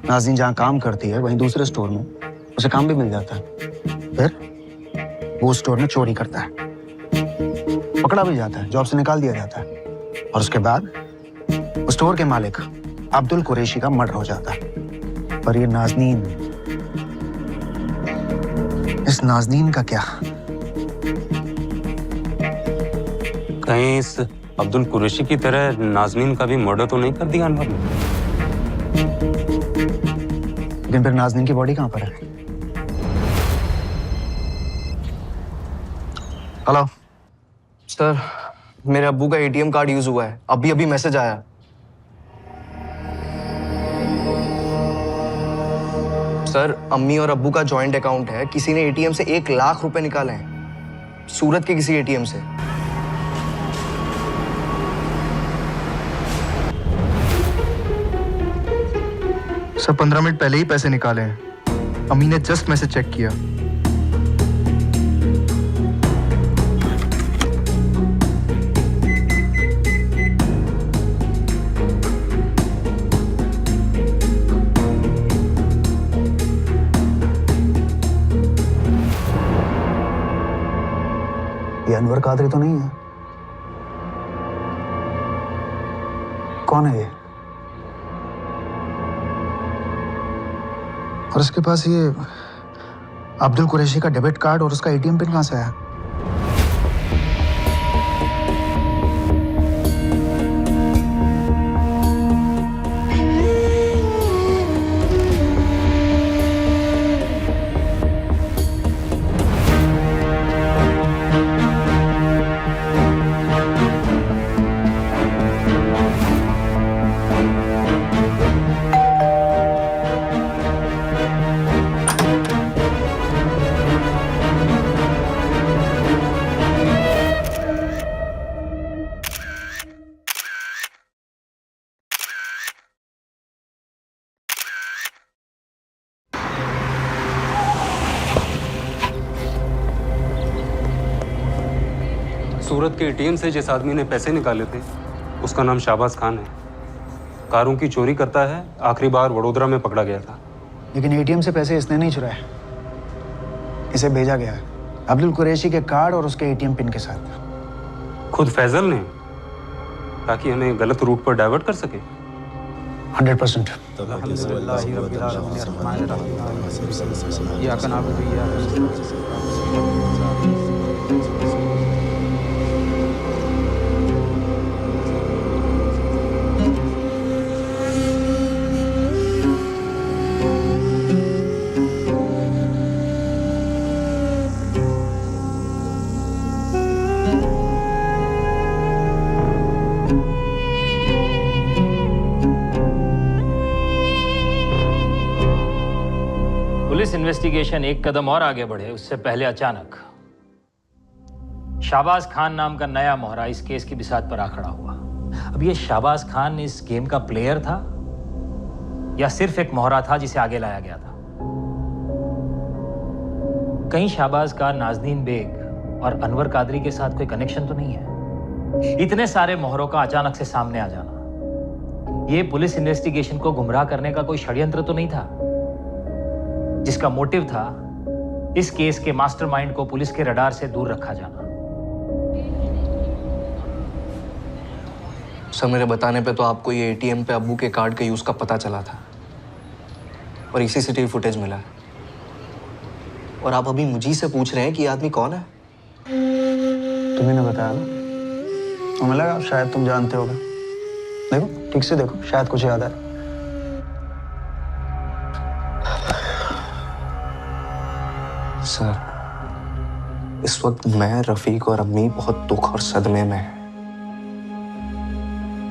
नाज़नीन जहाँ काम करती है वहीं दूसरे स्टोर में उसे काम भी मिल जाता है। फिर वो स्टोर में चोरी करता है, पकड़ा भी जाता है, जॉब से निकाल दिया जाता है और उसके बाद स्टोर के मालिक अब्दुल कुरैशी का मर्डर हो जाता है। पर ये नाज़नीन, इस नाज़नीन का क्या? कहीं इस अब्दुल कुरैशी की तरह नाज़नीन का भी मर्डर तो नहीं कर दिया अनवर ने? लेकिन फिर नाज़नीन की बॉडी कहाँ पर है? हेलो सर, मेरे अब्बू का एटीएम कार्ड यूज हुआ है, अभी अभी मैसेज आया। सर अम्मी और अब्बू का जॉइंट अकाउंट है, किसी ने एटीएम से 1 लाख रुपए निकाले हैं, सूरत के किसी एटीएम से। सर 15 मिनट पहले ही पैसे निकाले हैं, अम्मी ने जस्ट मैसेज चेक किया। ये अनवर कादरी तो नहीं है? कौन है ये? और इसके पास ये अब्दुल कुरैशी का डेबिट कार्ड और उसका एटीएम पिन कहां से आया? सूरत के एटीएम से जिस आदमी ने पैसे निकाले थे उसका नाम शाहबाज खान है। कारों की चोरी करता है, आखिरी बार वडोदरा में पकड़ा गया था। लेकिन एटीएम से पैसे इसने नहीं चुराए, इसे भेजा गया है अब्दुल कुरैशी के कार्ड और उसके एटीएम पिन के साथ। खुद फैजल ने, ताकि हमें गलत रूट पर डाइवर्ट कर सके। 100%। पुलिस इन्वेस्टिगेशन एक कदम और आगे बढ़े उससे पहले अचानक शाहबाज खान नाम का नया मोहरा इस केस की बिसात पर आ खड़ा हुआ। अब ये शाहबाज खान इस गेम का प्लेयर था या सिर्फ एक मोहरा था जिसे आगे लाया गया था? कहीं शाहबाज का नाज़नीन बेग और अनवर कादरी के साथ कोई कनेक्शन तो नहीं है? इतने सारे मोहरों का अचानक से सामने आ जाना, ये पुलिस इन्वेस्टिगेशन को गुमराह करने का कोई षड्यंत्र तो नहीं था, जिसका मोटिव था इस केस के मास्टरमाइंड को पुलिस के रडार से दूर रखा जाना? सर, मेरे बताने पे तो आपको ये एटीएम पे अब्बू के कार्ड के यूज का पता चला था और इसी सीसीटीवी फुटेज मिला है, और आप अभी मुझी से पूछ रहे हैं कि ये आदमी कौन है? तुम्ही ने बताया ना, हमें लगा शायद तुम जानते होगे। देखो ठीक से देखो, शायद कुछ याद है। सर, इस वक्त मैं, रफीक और अम्मी बहुत दुख और सदमे में हैं।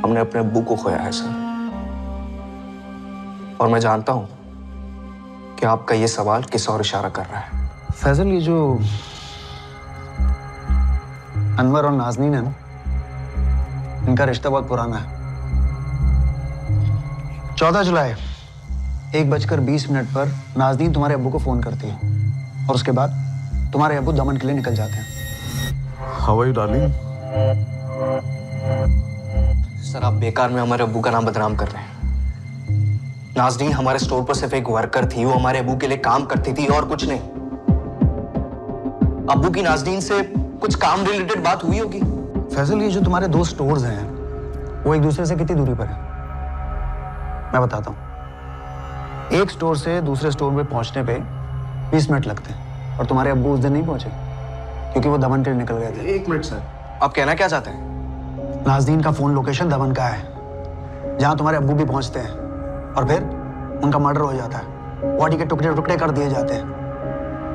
हमने अपने अब्बू को खोया है सर, और मैं जानता हूं कि आपका ये सवाल किस और इशारा कर रहा है। फैजल, ये जो अनवर और नाज़नीन है ना, इनका रिश्ता बहुत पुराना है। 14 जुलाई 1:20 पर नाज़नीन तुम्हारे अब्बू को फोन करती है और उसके बाद तुम्हारे अब्बू दमन के लिए निकल जाते हैं। How are you darling? Sir, आप बेकार में हमारे अब्बू का नाम बदनाम कर रहे हैं। नाज़नीन हमारे स्टोर पर सिर्फ एक वर्कर थी, वो हमारे अब्बू के लिए काम करती थी और कुछ नहीं। अब्बू की नाज़नीन से कुछ काम रिलेटेड बात हुई होगी। फैजल, ये जो तुम्हारे 2 स्टोर्स हैं वो एक दूसरे से कितनी दूरी पर है? मैं बताता हूँ। एक स्टोर से दूसरे स्टोर में पहुंचने पे 20 मिनट लगते हैं, और तुम्हारे अब्बू उस दिन नहीं पहुंचे क्योंकि वो दमन के लिए निकल गए थे। 1 मिनट सर, आप कहना क्या चाहते हैं? नाज़नीन का फोन लोकेशन दमन का है, जहां तुम्हारे अब्बू भी पहुंचते हैं, और फिर उनका मर्डर हो जाता है, बॉडी के टुकड़े टुकड़े कर दिए जाते हैं,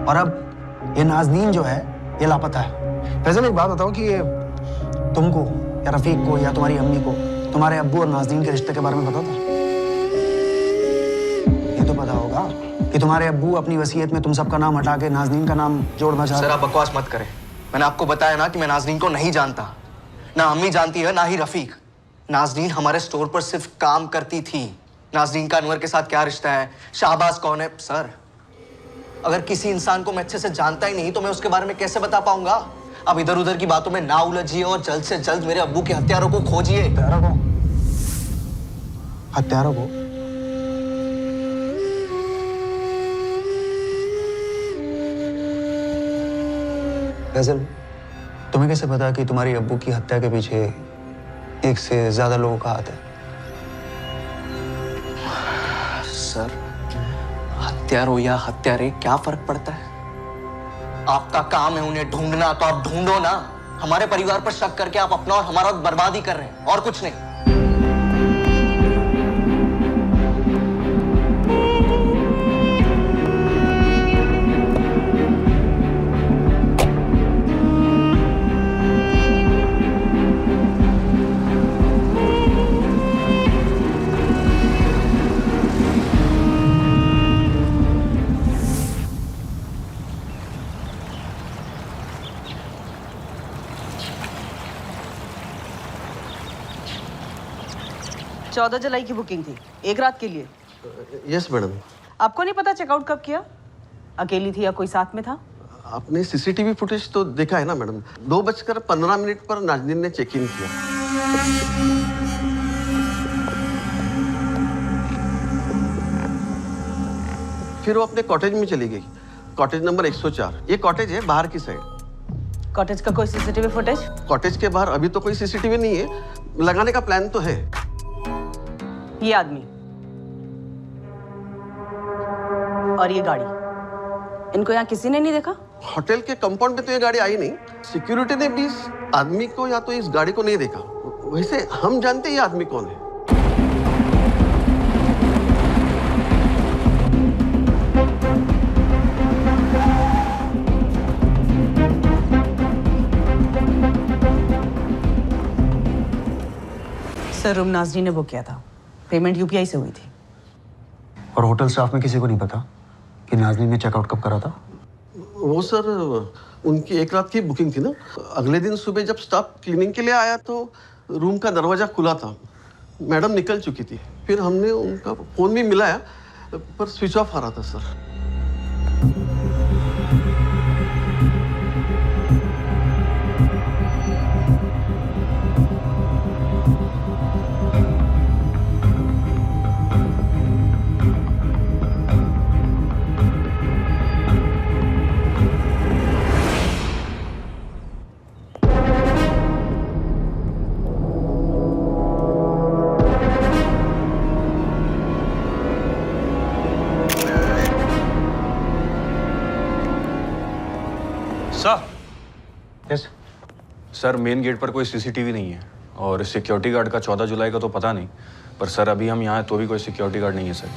और अब ये नाज़नीन जो है ये लापता है। फैजल, एक बात बताओ कि ये तुमको या रफीक को या तुम्हारी अम्मी को तुम्हारे अब्बू और नाज़नीन के रिश्ते के बारे में पता था? ये तो पता होगा कि तुम्हारे अब्बू अपनी वसीयत में तुम सबका नाम हटा के नाज़नीन का नाम जोड़ना चाहते। सर, आप बकवास मत करें। मैंने आपको बताया ना कि मैं नाज़नीन को नहीं जानता, ना अम्मी जानती है ना ही रफीक। नाज़नीन हमारे स्टोर पर सिर्फ काम करती थी। नाज़नीन का अनवर के साथ क्या रिश्ता है, शाहबाज कौन है? सर, अगर किसी इंसान को मैं अच्छे से जानता ही नहीं तो मैं उसके बारे में कैसे बता पाऊंगा? अब इधर उधर की बातों में ना उलझिए और जल्द से जल्द मेरे अब्बू के हत्यारों को खोजिए। हत्यारों को? फैजल, तुम्हें कैसे पता कि तुम्हारी अब्बू की हत्या के पीछे एक से ज्यादा लोगों का हाथ है? सर, हत्यारों या हत्यारे क्या फर्क पड़ता है? आपका काम है उन्हें ढूंढना, तो आप ढूंढो ना। हमारे परिवार पर शक करके आप अपना और हमारा बर्बादी कर रहे हैं, और कुछ नहीं। चौदह जुलाई की बुकिंग थी, एक रात के लिए। Yes madam. आपको नहीं पता चेकआउट कब किया? अकेली थी या कोई साथ में था? आपने सीसीटीवी फुटेज तो देखा है ना मैडम। 2:15 पर नाज़नीन ने चेक इन किया। फिर वो अपने कॉटेज में चली गई, कॉटेज नंबर 104। ये कॉटेज है बाहर की साइड। कॉटेज का कोई सीसीटीवी फुटेज? कॉटेज के बाहर अभी तो कोई सीसीटीवी नहीं है, लगाने का प्लान तो है। ये आदमी और ये गाड़ी, इनको यहाँ किसी ने नहीं देखा? होटल के कंपाउंड में तो ये गाड़ी आई नहीं। सिक्योरिटी ने भी इस आदमी को या तो इस गाड़ी को नहीं देखा। वैसे हम जानते हैं ये आदमी कौन है। सर, रूम नाज़रीन ने बुक किया था, पेमेंट यूपीआई से हुई थी। और होटल स्टाफ में किसी को नहीं पता कि नाज़रीन ने चेकआउट कब करा था? वो सर, उनकी एक रात की बुकिंग थी ना। अगले दिन सुबह जब स्टाफ क्लीनिंग के लिए आया तो रूम का दरवाजा खुला था, मैडम निकल चुकी थी। फिर हमने उनका फोन भी मिलाया पर स्विच ऑफ आ रहा था sir. Yes sir, main gate पर कोई सीसीटीवी नहीं है और सिक्योरिटी गार्ड का 14 जुलाई का तो पता नहीं, पर सर अभी हम यहाँ हैं तो भी कोई सिक्योरिटी गार्ड नहीं है सर।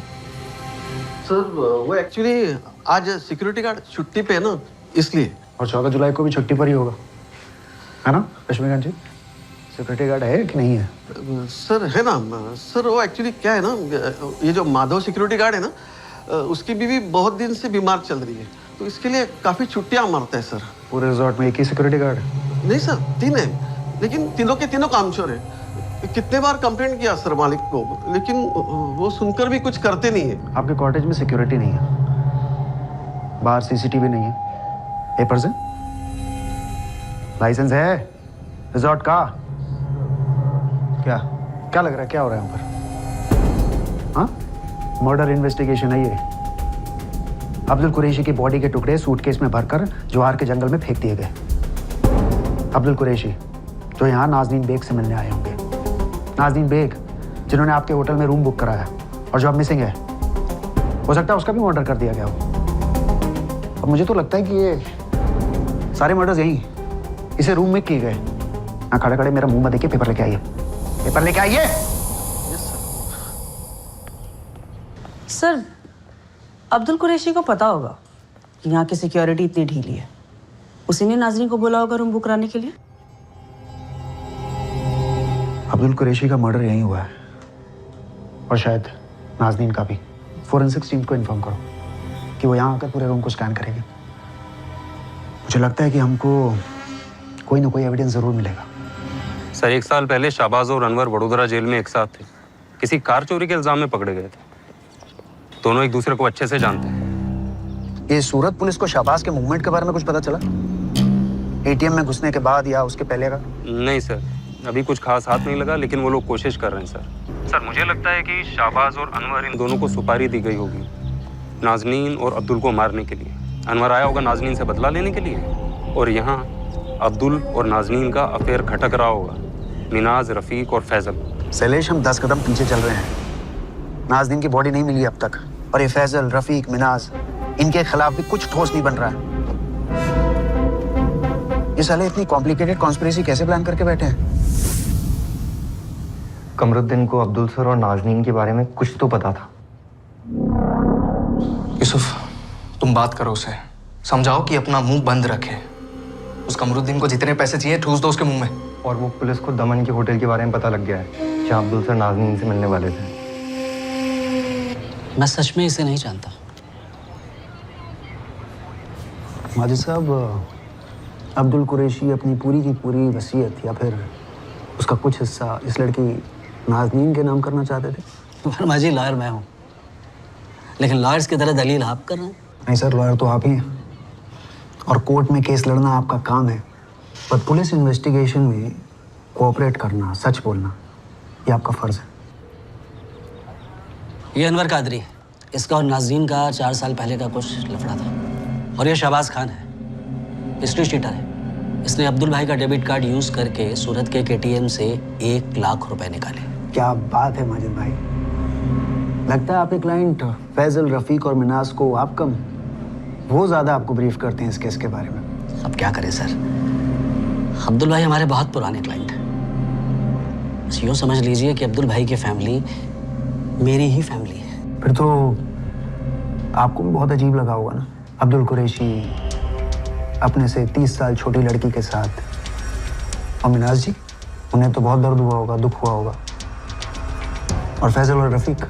सर वो एक्चुअली आज सिक्योरिटी गार्ड छुट्टी पे है ना, इसलिए। और 14 जुलाई को भी छुट्टी पर ही होगा, है ना रश्मिकांत जी? सिक्योरिटी गार्ड है कि नहीं है? सर है ना सर। वो एक्चुअली क्या है ना, ये जो माधव सिक्योरिटी गार्ड है ना, उसकी बीवी बहुत दिन से बीमार चल रही है, तो इसके लिए काफी छुट्टियां मारता है सर। पूरे रिजॉर्ट में एक ही सिक्योरिटी गार्ड? नहीं सर, 3 है, लेकिन तीनों के तीनों कामचोर है। कितने बार कंप्लेंट किया सर मालिक को, लेकिन वो सुनकर भी कुछ करते नहीं है। आपके कॉटेज में सिक्योरिटी नहीं है, बाहर सीसीटीवी नहीं है, पेपर्स हैं, लाइसेंस है रिजॉर्ट का? क्या क्या लग रहा है, क्या हो रहा है यहाँ पर? हाँ, मर्डर इन्वेस्टिगेशन है ये। अब्दुल कुरैशी की बॉडी के टुकड़े सूटकेस में भरकर जवार के जंगल में फेंक दिए गए। अब्दुल कुरैशी जो यहाँ नाज़नीन बेग से मिलने आए होंगे, नाज़नीन बेग जिन्होंने आपके होटल में रूम बुक कराया और जो अब मिसिंग है, हो सकता है उसका भी मर्डर कर दिया गया हो। अब मुझे तो लगता है कि ये सारे मर्डर्स यहीं इसे रूम में किए गए। ना खड़े खड़े मेरा मुंह में देखिए, पेपर लेके आइए, पेपर लेके आइए। सर, अब्दुल कुरैशी को पता होगा कि यहाँ की सिक्योरिटी इतनी ढीली है, उसी ने नाज़रीन को बोला होगा रूम बुक कराने के लिए। अब्दुल कुरैशी का मर्डर यहीं हुआ है और शायद नाज़नीन का भी। फोरेंसिक्स टीम को इन्फॉर्म करो कि वो यहाँ आकर पूरे रूम को स्कैन करेगी। मुझे लगता है कि हमको कोई ना कोई एविडेंस जरूर मिलेगा। सर, 1 साल पहले शाहबाज और अनवर वडोदरा जेल में एक साथ थे, किसी कार चोरी के इल्जाम में पकड़े गए थे। दोनों एक दूसरे को अच्छे से जानते हैं। ये सूरत पुलिस को शाहबाज के मूवमेंट के बारे में कुछ पता चला? एटीएम में घुसने के बाद या उसके पहले का? नहीं सर, अभी कुछ खास हाथ नहीं लगा, लेकिन वो लोग कोशिश कर रहे हैं सर। मुझे लगता है कि शाहबाज और अनवर, इन दोनों को सुपारी दी गई होगी नाज़नीन और अब्दुल को मारने के लिए। अनवर आया होगा नाज़नीन से बदला लेने के लिए, और यहाँ अब्दुल और नाज़नीन का अफेयर खटक रहा होगा मिनाज, रफीक और फैजल। शैलेश, हम 10 कदम पीछे चल रहे हैं। नाज़नीन की बॉडी नहीं मिली अब तक, और ये फैजल, रफीक, मिनाज, इनके खिलाफ भी कुछ ठोस नहीं बन रहा है। ये साले इतनी कॉम्प्लिकेटेड कॉन्स्पिरेसी कैसे प्लान करके बैठे हैं? कमरुद्दीन को अब्दुल सर और नाज़नीन के बारे में कुछ तो पता था। यूसुफ, तुम बात करो उसे, समझाओ कि अपना मुंह बंद रखे। उस कमरुद्दीन को जितने पैसे चाहिए ठूस दो उसके मुंह में। और वो पुलिस को दमन के होटल के बारे में पता लग गया है जहाँ अब्दुल सर नाज़नीन से मिलने वाले थे। मैं सच में इसे नहीं जानता। माजिद साहब, अब्दुल कुरैशी अपनी पूरी की पूरी वसीयत या फिर उसका कुछ हिस्सा इस लड़की नाज़नीन के नाम करना चाहते थे? वर्मा जी, लॉयर मैं हूँ, लेकिन लॉयर्स की तरह दलील आप कर रहे हैं। नहीं सर, लॉयर तो आप ही हैं और कोर्ट में केस लड़ना आपका काम है, पर पुलिस इन्वेस्टिगेशन में कोऑपरेट करना, सच बोलना, ये आपका फर्ज है। ये अनवर कादरी, इसका और नाज़रीन का 4 साल पहले का कुछ लफड़ा था। और ये शहबाज खान है, हिस्ट्री शीटर है। इसने अब्दुल भाई का डेबिट कार्ड यूज करके सूरत के एटीएम से 1 लाख रुपए निकाले। क्या बात है माजिद भाई, लगता है आपके क्लाइंट फैजल, रफीक और मिनाज को आप कम, वो ज्यादा आपको ब्रीफ करते हैं इस केस के बारे में। अब क्या करें सर, अब्दुल भाई हमारे बहुत पुराने क्लाइंट हैं। बस यूँ समझ लीजिए कि अब्दुल भाई की फैमिली मेरी ही फैमिली है। फिर तो आपको भी बहुत अजीब लगा होगा ना, अब्दुल कुरैशी अपने से 30 साल छोटी लड़की के साथ, और मिनाज जी, उन्हें तो बहुत दर्द हुआ होगा, दुख हुआ होगा। और फैजल और रफीक,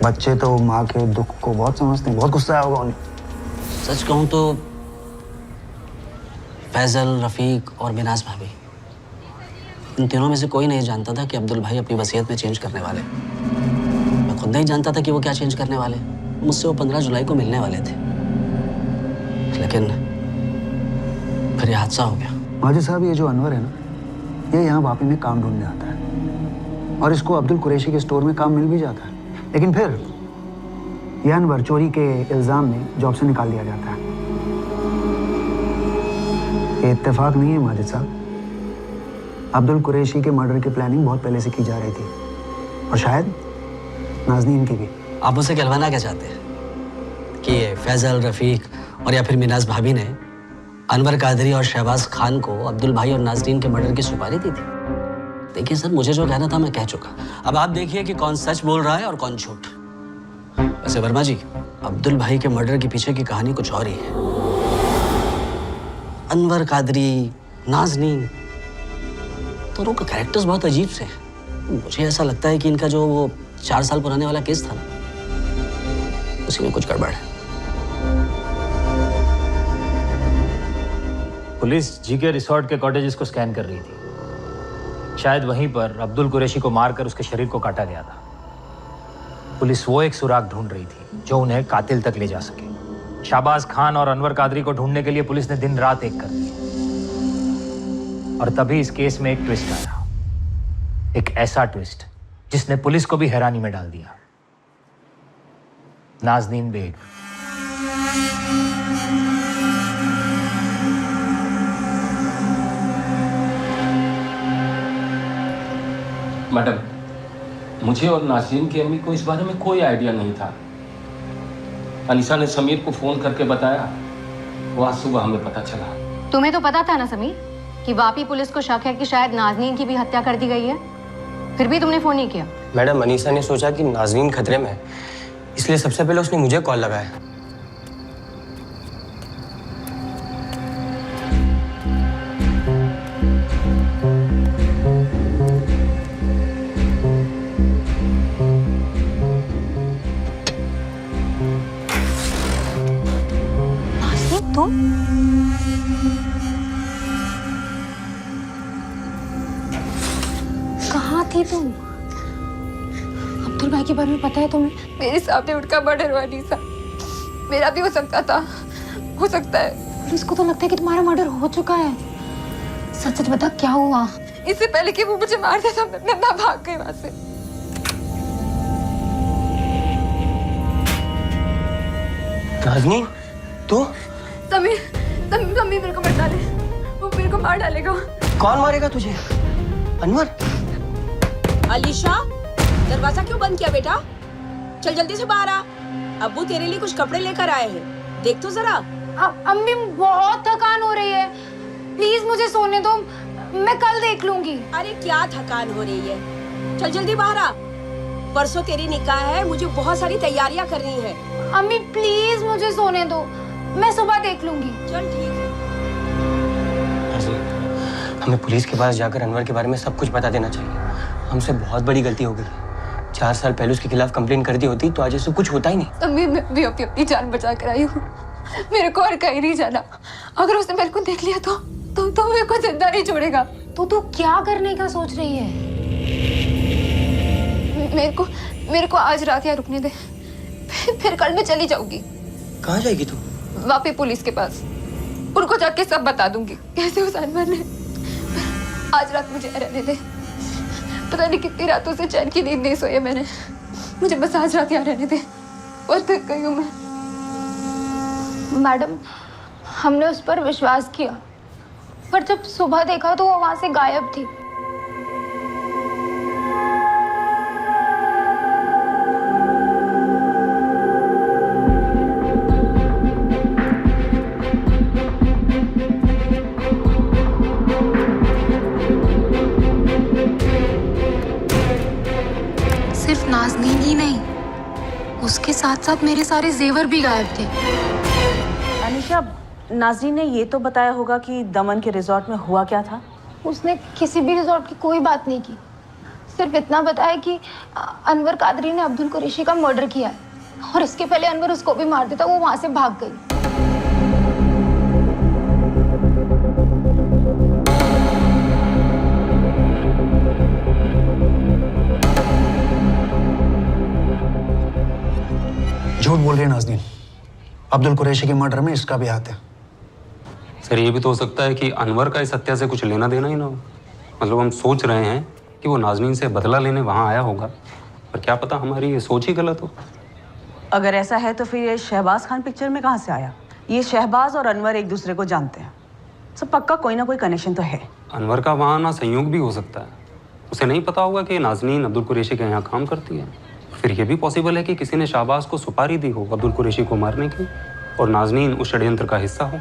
बच्चे तो माँ के दुख को बहुत समझते हैं, बहुत गुस्सा आया होगा उन्हें। सच कहूँ तो फैजल, रफीक और मिनाज भाभी, इन तीनों में से कोई नहीं जानता था कि अब्दुल भाई अपनी वसीयत में चेंज करने वाले। मैं खुद नहीं जानता था कि वो क्या चेंज करने वाले। मुझसे वो 15 जुलाई को मिलने वाले थे, लेकिन फिर ये हादसा हो गया। माजिद साहब, ये जो अनवर है ना, ये यहाँ वापी में काम ढूंढने आता है और इसको अब्दुल कुरैशी के स्टोर में काम मिल भी जाता है, लेकिन फिर यह अनवर चोरी के इल्जाम में जॉब से निकाल दिया जाता है। ये इत्तेफाक नहीं है माजिद साहब, अब्दुल कुरैशी के मर्डर की प्लानिंग बहुत पहले से की जा रही थी, और शायद नाज़नीन की भी। आप मुझसे कहलवाना क्या चाहते हैं कि ये फैजल, रफीक और या फिर मिनाज भाभी ने अनवर कादरी और शहबाज खान को अब्दुल भाई और नाज़रीन के मर्डर की सुपारी दी थी? देखिए सर, मुझे जो कहना था मैं कह चुका। अब आप देखिए कि कौन सच बोल रहा है और कौन झूठ। वैसे वर्मा जी, अब्दुल भाई के मर्डर के पीछे की कहानी कुछ और ही है। अनवर कादरी, नाज़नीन, दोनों के कैरेक्टर्स बहुत अजीब से हैं। मुझे ऐसा लगता है कि इनका जो वो 4 साल पुराने वाला केस था ना, उसी में कुछ गड़बड़ है। पुलिस जी के रिसोर्ट के कॉटेजेस को स्कैन कर रही थी। शायद वहीं पर अब्दुल कुरैशी को मारकर उसके शरीर को काटा गया था। पुलिस वो एक सुराग ढूंढ रही थी जो उन्हें कातिल तक ले जा सके। शहबाज खान और अनवर कादरी को ढूंढने के लिए पुलिस ने दिन रात एक कर दी। और तभी इस केस में एक ट्विस्ट आया, एक ऐसा ट्विस्ट जिसने पुलिस को भी हैरानी में डाल दिया। नाज़नीन बेग। मैडम, मुझे और नाज़रीन की अम्मी को इस बारे में कोई आइडिया नहीं था। अनीसा ने समीर को फोन करके बताया, वो आज सुबह हमें पता चला। तुम्हें तो पता था ना समीर कि वापी पुलिस को शक है कि शायद नाज़नीन की भी हत्या कर दी गई है, फिर भी तुमने फोन नहीं किया। मैडम, अनीसा ने सोचा कि नाज़रीन खतरे में है, इसलिए सबसे पहले उसने मुझे कॉल लगाया। नाज़नीन, तुम? कहाँ थी तुम? अब्दुल भाई के बारे में पता है तुम्हें? मेरे सामने उनका मर्डर हुआ अनीसा, मेरा भी हो सकता था, हो सकता है। पुलिस को तो लगता है कि तुम्हारा मर्डर हो चुका है। सच सच बता, क्या हुआ? इससे पहले कि वो मुझे मार दे, मैं भाग गई वहां से। नाज़नीन, तू? समीर मेरे को मर डाले, वो मेरे को मार डालेगा। कौन मारेगा तुझे? अनवर? अलीशा, दरवाजा क्यों बंद किया बेटा? चल जल्दी से बाहर आ, अब्बू तेरे लिए कुछ कपड़े लेकर आए हैं, देख तो जरा। अम्मी, बहुत थकान हो रही है, प्लीज मुझे सोने दो, मैं कल देख लूंगी। अरे क्या थकान हो रही है, चल जल्दी बाहर आ। परसों तेरी निकाह है, मुझे बहुत सारी तैयारियां करनी है। अम्मी प्लीज मुझे सोने दो, मैं सुबह देख लूंगी। चल ठीक है। हमें पुलिस के पास जाकर अनवर के बारे में सब कुछ बता देना चाहिए। हमसे बहुत बड़ी गलती हो गई। 4 साल पहले उसके खिलाफ कंप्लेंट कर दी होती तो आज ऐसा कुछ होता ही नहीं। समीर, मैं भी अपनी जान बचा कर आई हूँ, मेरे को और कहीं नहीं जाना। अगर उसने मेरे को देख लिया तो मेरे को जिंदा नहीं छोड़ेगा। तो तू क्या करने का सोच रही है? मेरे को आज रात यहाँ रुकने दे, फिर कल मैं चली जाऊंगी। कहाँ जाएगी तू? वापी पुलिस के पास, उनको जाके सब बता दूंगी कैसे उस अनवर ने। आज रात मुझे रहने दे, पता नहीं कितनी रातों से चैन की नींद नहीं सोई है मैंने। मुझे बस आज रात यहाँ रहने दे। बहुत थक गई हूँ मैं। मैडम, हमने उस पर विश्वास किया, पर जब सुबह देखा तो वो वहां से गायब थी। सिर्फ नाज़नीन ही नहीं, उसके साथ साथ मेरे सारे जेवर भी गायब थे। अनीशा, नाज़नीन ने ये तो बताया होगा कि दमन के रिजॉर्ट में हुआ क्या था? उसने किसी भी रिजॉर्ट की कोई बात नहीं की, सिर्फ इतना बताया कि अनवर कादरी ने अब्दुल कुरैशी का मर्डर किया है और इसके पहले अनवर उसको भी मार देता, वो वहां से भाग गई। झूठ बोल रही है नाज़नीन। अब्दुल कुरैशी के मर्डर में इसका भी हाथ है। सर, ये भी तो हो सकता है कि अनवर का इस हत्या से कुछ लेना देना ही ना हो। मतलब हम सोच रहे हैं कि वो नाज़नीन से बदला लेने वहाँ आया होगा, पर क्या पता हमारी ये सोच ही गलत हो। अगर ऐसा है तो फिर ये शहबाज खान पिक्चर में कहाँ से आया? ये शहबाज और अनवर एक दूसरे को जानते हैं, सब पक्का कोई ना कोई कनेक्शन तो है। अनवर का वहाँ ना संयोग भी हो सकता है। उसे नहीं पता होगा कि नाज़नीन अब्दुल कुरैशी के यहाँ काम करती है। फिर ये भी पॉसिबल है कि किसी ने शहबाज को सुपारी दी हो अब्दुल कुरैशी को मारने की और नाज़नीन उस षड्यंत्र का हिस्सा हो।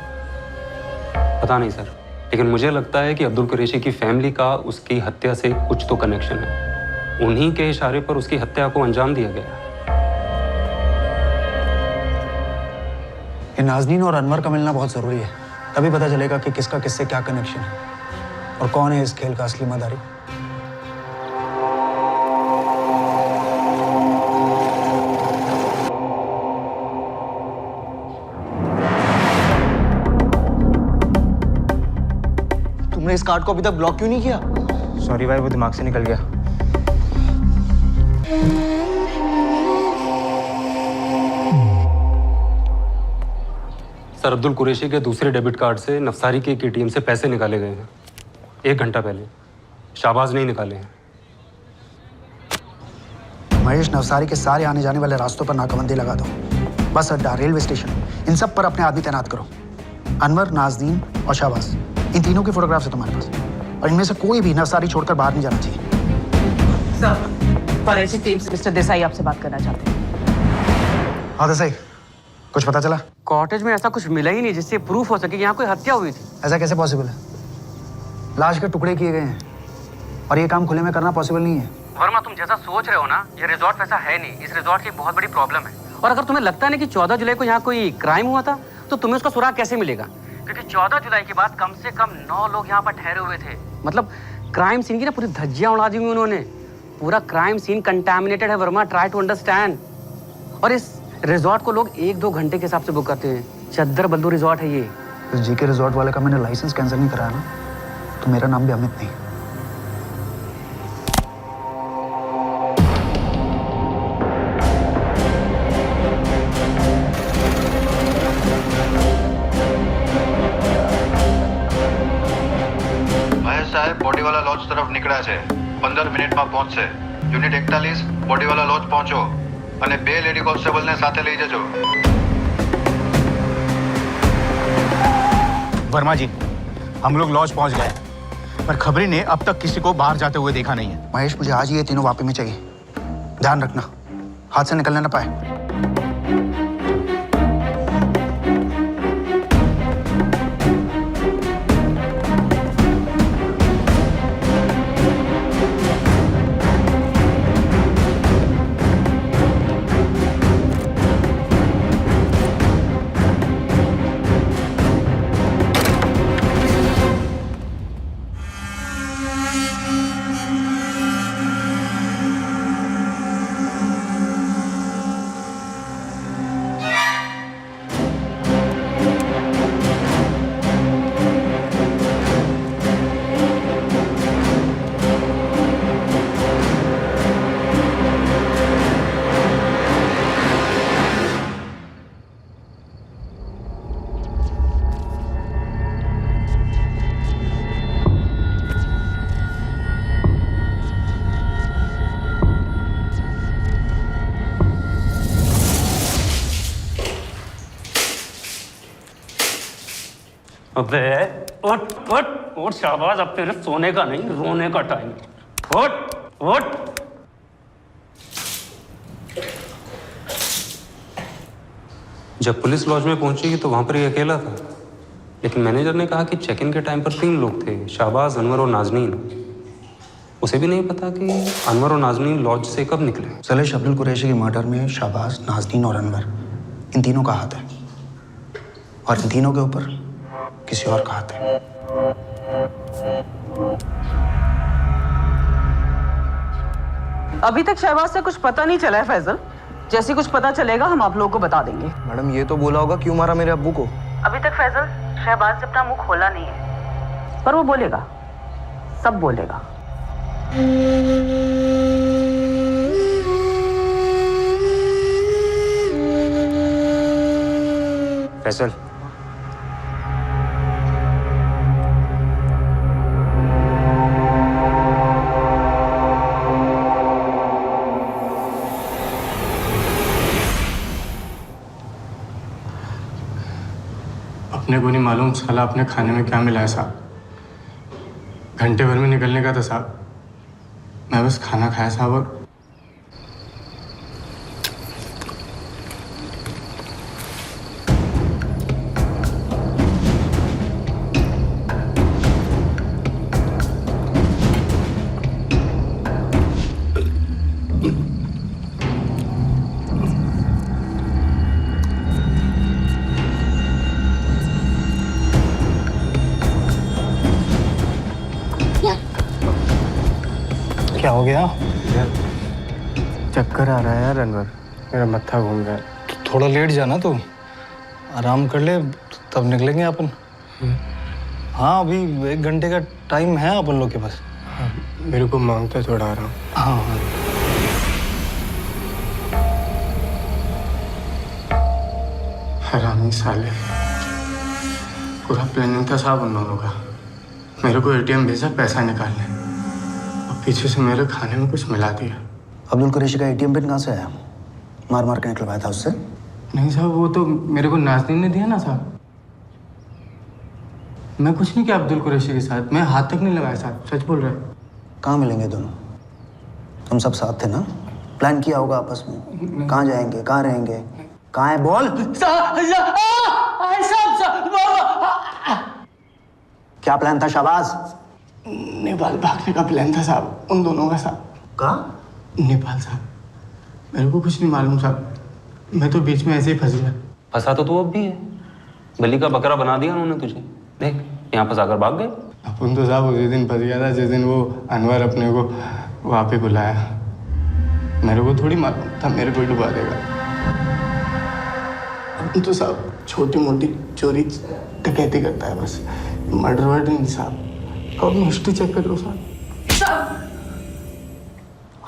पता नहीं सर, लेकिन मुझे लगता है कि अब्दुल कुरैशी की फैमिली का उसकी हत्या से कुछ तो कनेक्शन है। उन्हीं के इशारे पर उसकी हत्या को अंजाम दिया गया। ये नाज़नीन और अनवर का मिलना बहुत जरूरी है, तभी पता चलेगा कि किसका किससे क्या कनेक्शन है और कौन है इस खेल का असली मदारी। तुमने इस कार्ड को अभी तक ब्लॉक क्यों नहीं किया? सॉरी भाई, वो दिमाग से निकल गया। सर, अब्दुल कुरैशी के दूसरे डेबिट कार्ड से नफसारी के ATM से पैसे निकाले गए हैं 1 घंटा पहले। शाहबाज नहीं निकाले हैं। महेश, नवसारी के सारे आने जाने वाले रास्तों पर नाकाबंदी लगा दो। बस अड्डा, रेलवे स्टेशन, इन सब पर अपने आदमी तैनात करो। अनवर, नाज़नीन और शाहबाज, इन तीनों की फोटोग्राफ्स है तुम्हारे पास और इनमें से कोई भी नवसारी छोड़कर बाहर नहीं जाना चाहिए। सर, फॉरेंसिक टीम से मिस्टर देसाई आपसे बात करना चाहते हैं। हाँ देसाई, कुछ पता चला? कॉटेज में ऐसा कुछ मिला ही नहीं जिससे प्रूफ हो सके कि यहाँ कोई हत्या हुई थी। ऐसा कैसे पॉसिबल है? लाश के टुकड़े किए गए हैं और ये काम खुले में करना पॉसिबल नहीं है। वर्मा, तुम जैसा सोच रहे हो ना, ये रिजॉर्ट वैसा है नहीं। इस रिजॉर्ट की बहुत बड़ी प्रॉब्लम है। और अगर तुम्हें लगता है कि 14 जुलाई को यहाँ कोई क्राइम हुआ था, तो तुम्हें उसका सुराग कैसे मिलेगा? क्योंकि 14 जुलाई के बाद कम से कम 9 लोग यहाँ पर ठहरे हुए थे। मतलब क्राइम सीन की ना पूरी धज्जियां उड़ा दी हुई उन्होंने। पूरा क्राइम सीन कंटामिनेटेड है वर्मा, ट्राई टू अंडरस्टैंड। और इस रिजॉर्ट को लोग 1-2 घंटे के हिसाब से बुक करते हैं। चद्दर बल्लू रिजॉर्ट है ये। इस जीके रिजॉर्ट वाले का मैंने लाइसेंस कैंसिल नहीं कराया ना, तो मेरा नाम भी अमित नहीं। મહેશ સાહેબ, બોડીવાલા લોજ તરફ નીકળ્યા છે। 15 મિનિટમાં પહોંચશે। યુનિટ 41 બોડીવાલા લોજ પહોંચો અને 2 લેડી કોન્સ્ટેબલને સાથે લઈ જજો। वर्मा जी, हम लोग लॉज पहुंच गए, पर खबरी ने अब तक किसी को बाहर जाते हुए देखा नहीं है। महेश, मुझे आज ही ये तीनों वापी में चाहिए। ध्यान रखना हाथ से निकलने ना पाए। अबे उठ उठ उठ शाबाश, अब तेरे सोने का नहीं रोने का टाइम। उठ उठ। जब पुलिस लॉज में पहुंची तो वहां पर ये अकेला था, लेकिन मैनेजर ने कहा कि चेक इन के टाइम पर 3 लोग थे, शाहबाज, अनवर और नाजनीन। उसे भी नहीं पता कि अनवर और नाजनीन लॉज से कब निकले। सलेश, अब्दुल कुरैशी के मर्डर में शाहबाज, नाजनीन और अनवर, इन तीनों का हाथ है, और इन तीनों के ऊपर किसी और का हाथ है। अभी तक शहबाज से कुछ पता नहीं चला है फैजल। जैसे कुछ पता चलेगा हम आप लोगों को बता देंगे। मैडम, ये तो बोला होगा क्यों मारा मेरे अब्बू को। अभी तक फैजल शहबाज से अपना मुंह खोला नहीं है, पर वो बोलेगा, सब बोलेगा। फैसल, अपने को नहीं मालूम साला अपने खाने में क्या मिला है साहब। घंटे भर में निकलने का था साहब, मैं बस खाना खाया साहब। और क्या हो गया? चक्कर आ रहा है यार अनवर, मेरा मत्था घूम रहा है। थोड़ा लेट जाना, तो आराम कर ले, तब निकलेंगे अपन। हाँ, अभी 1 घंटे का टाइम है अपन लोग के पास। हाँ, मेरे को मांगता थोड़ा आराम। हाँ हाँ। हरामी साले, पूरा प्लानिंग था साहब उन दोनों का। मेरे को एटीएम भेजा पैसा निकालने, और पीछे से मेरे खाने में कुछ मिला दिया। अब्दुल कुरैशी का एटीएम पिन कहाँ से आया? मार मार के निकलवाया था उससे? नहीं साहब, वो तो मेरे को नाज़नीन ने दिया ना साहब। मैं कुछ नहीं किया अब्दुल कुरैशी के साथ, मैं हाथ तक नहीं लगाया साहब, सच बोल रहा है। कहाँ मिलेंगे दोनों? तुम सब साथ थे ना? प्लान किया होगा आपस में। कहाँ जाएंगे, कहाँ रहेंगे, कहाँ है बोल? क्या प्लान था शाहबाज? नेपाल भागने का प्लान था साहब, उन दोनों का साहब। कहाँ? नेपाल साहब, मेरे को कुछ नहीं मालूम साहब, मैं तो बीच में ऐसे ही फंस गया। फंसा तो तू अब भी है, बलि का बकरा बना दिया उन्होंने तुझे। देख, यहाँ फंसा कर भाग गए। अपन तो साहब उसी दिन फंस गया था जिस दिन वो अनवर अपने को वहाँ पे बुलाया। मेरे को थोड़ी मालूम था मेरे को डुबा देगा। अपन तो साहब छोटी मोटी चोरी डकैती करता है बस, मर्डर वर्डर नहीं साहब। अब हिस्ट्री चेक कर लो साहब।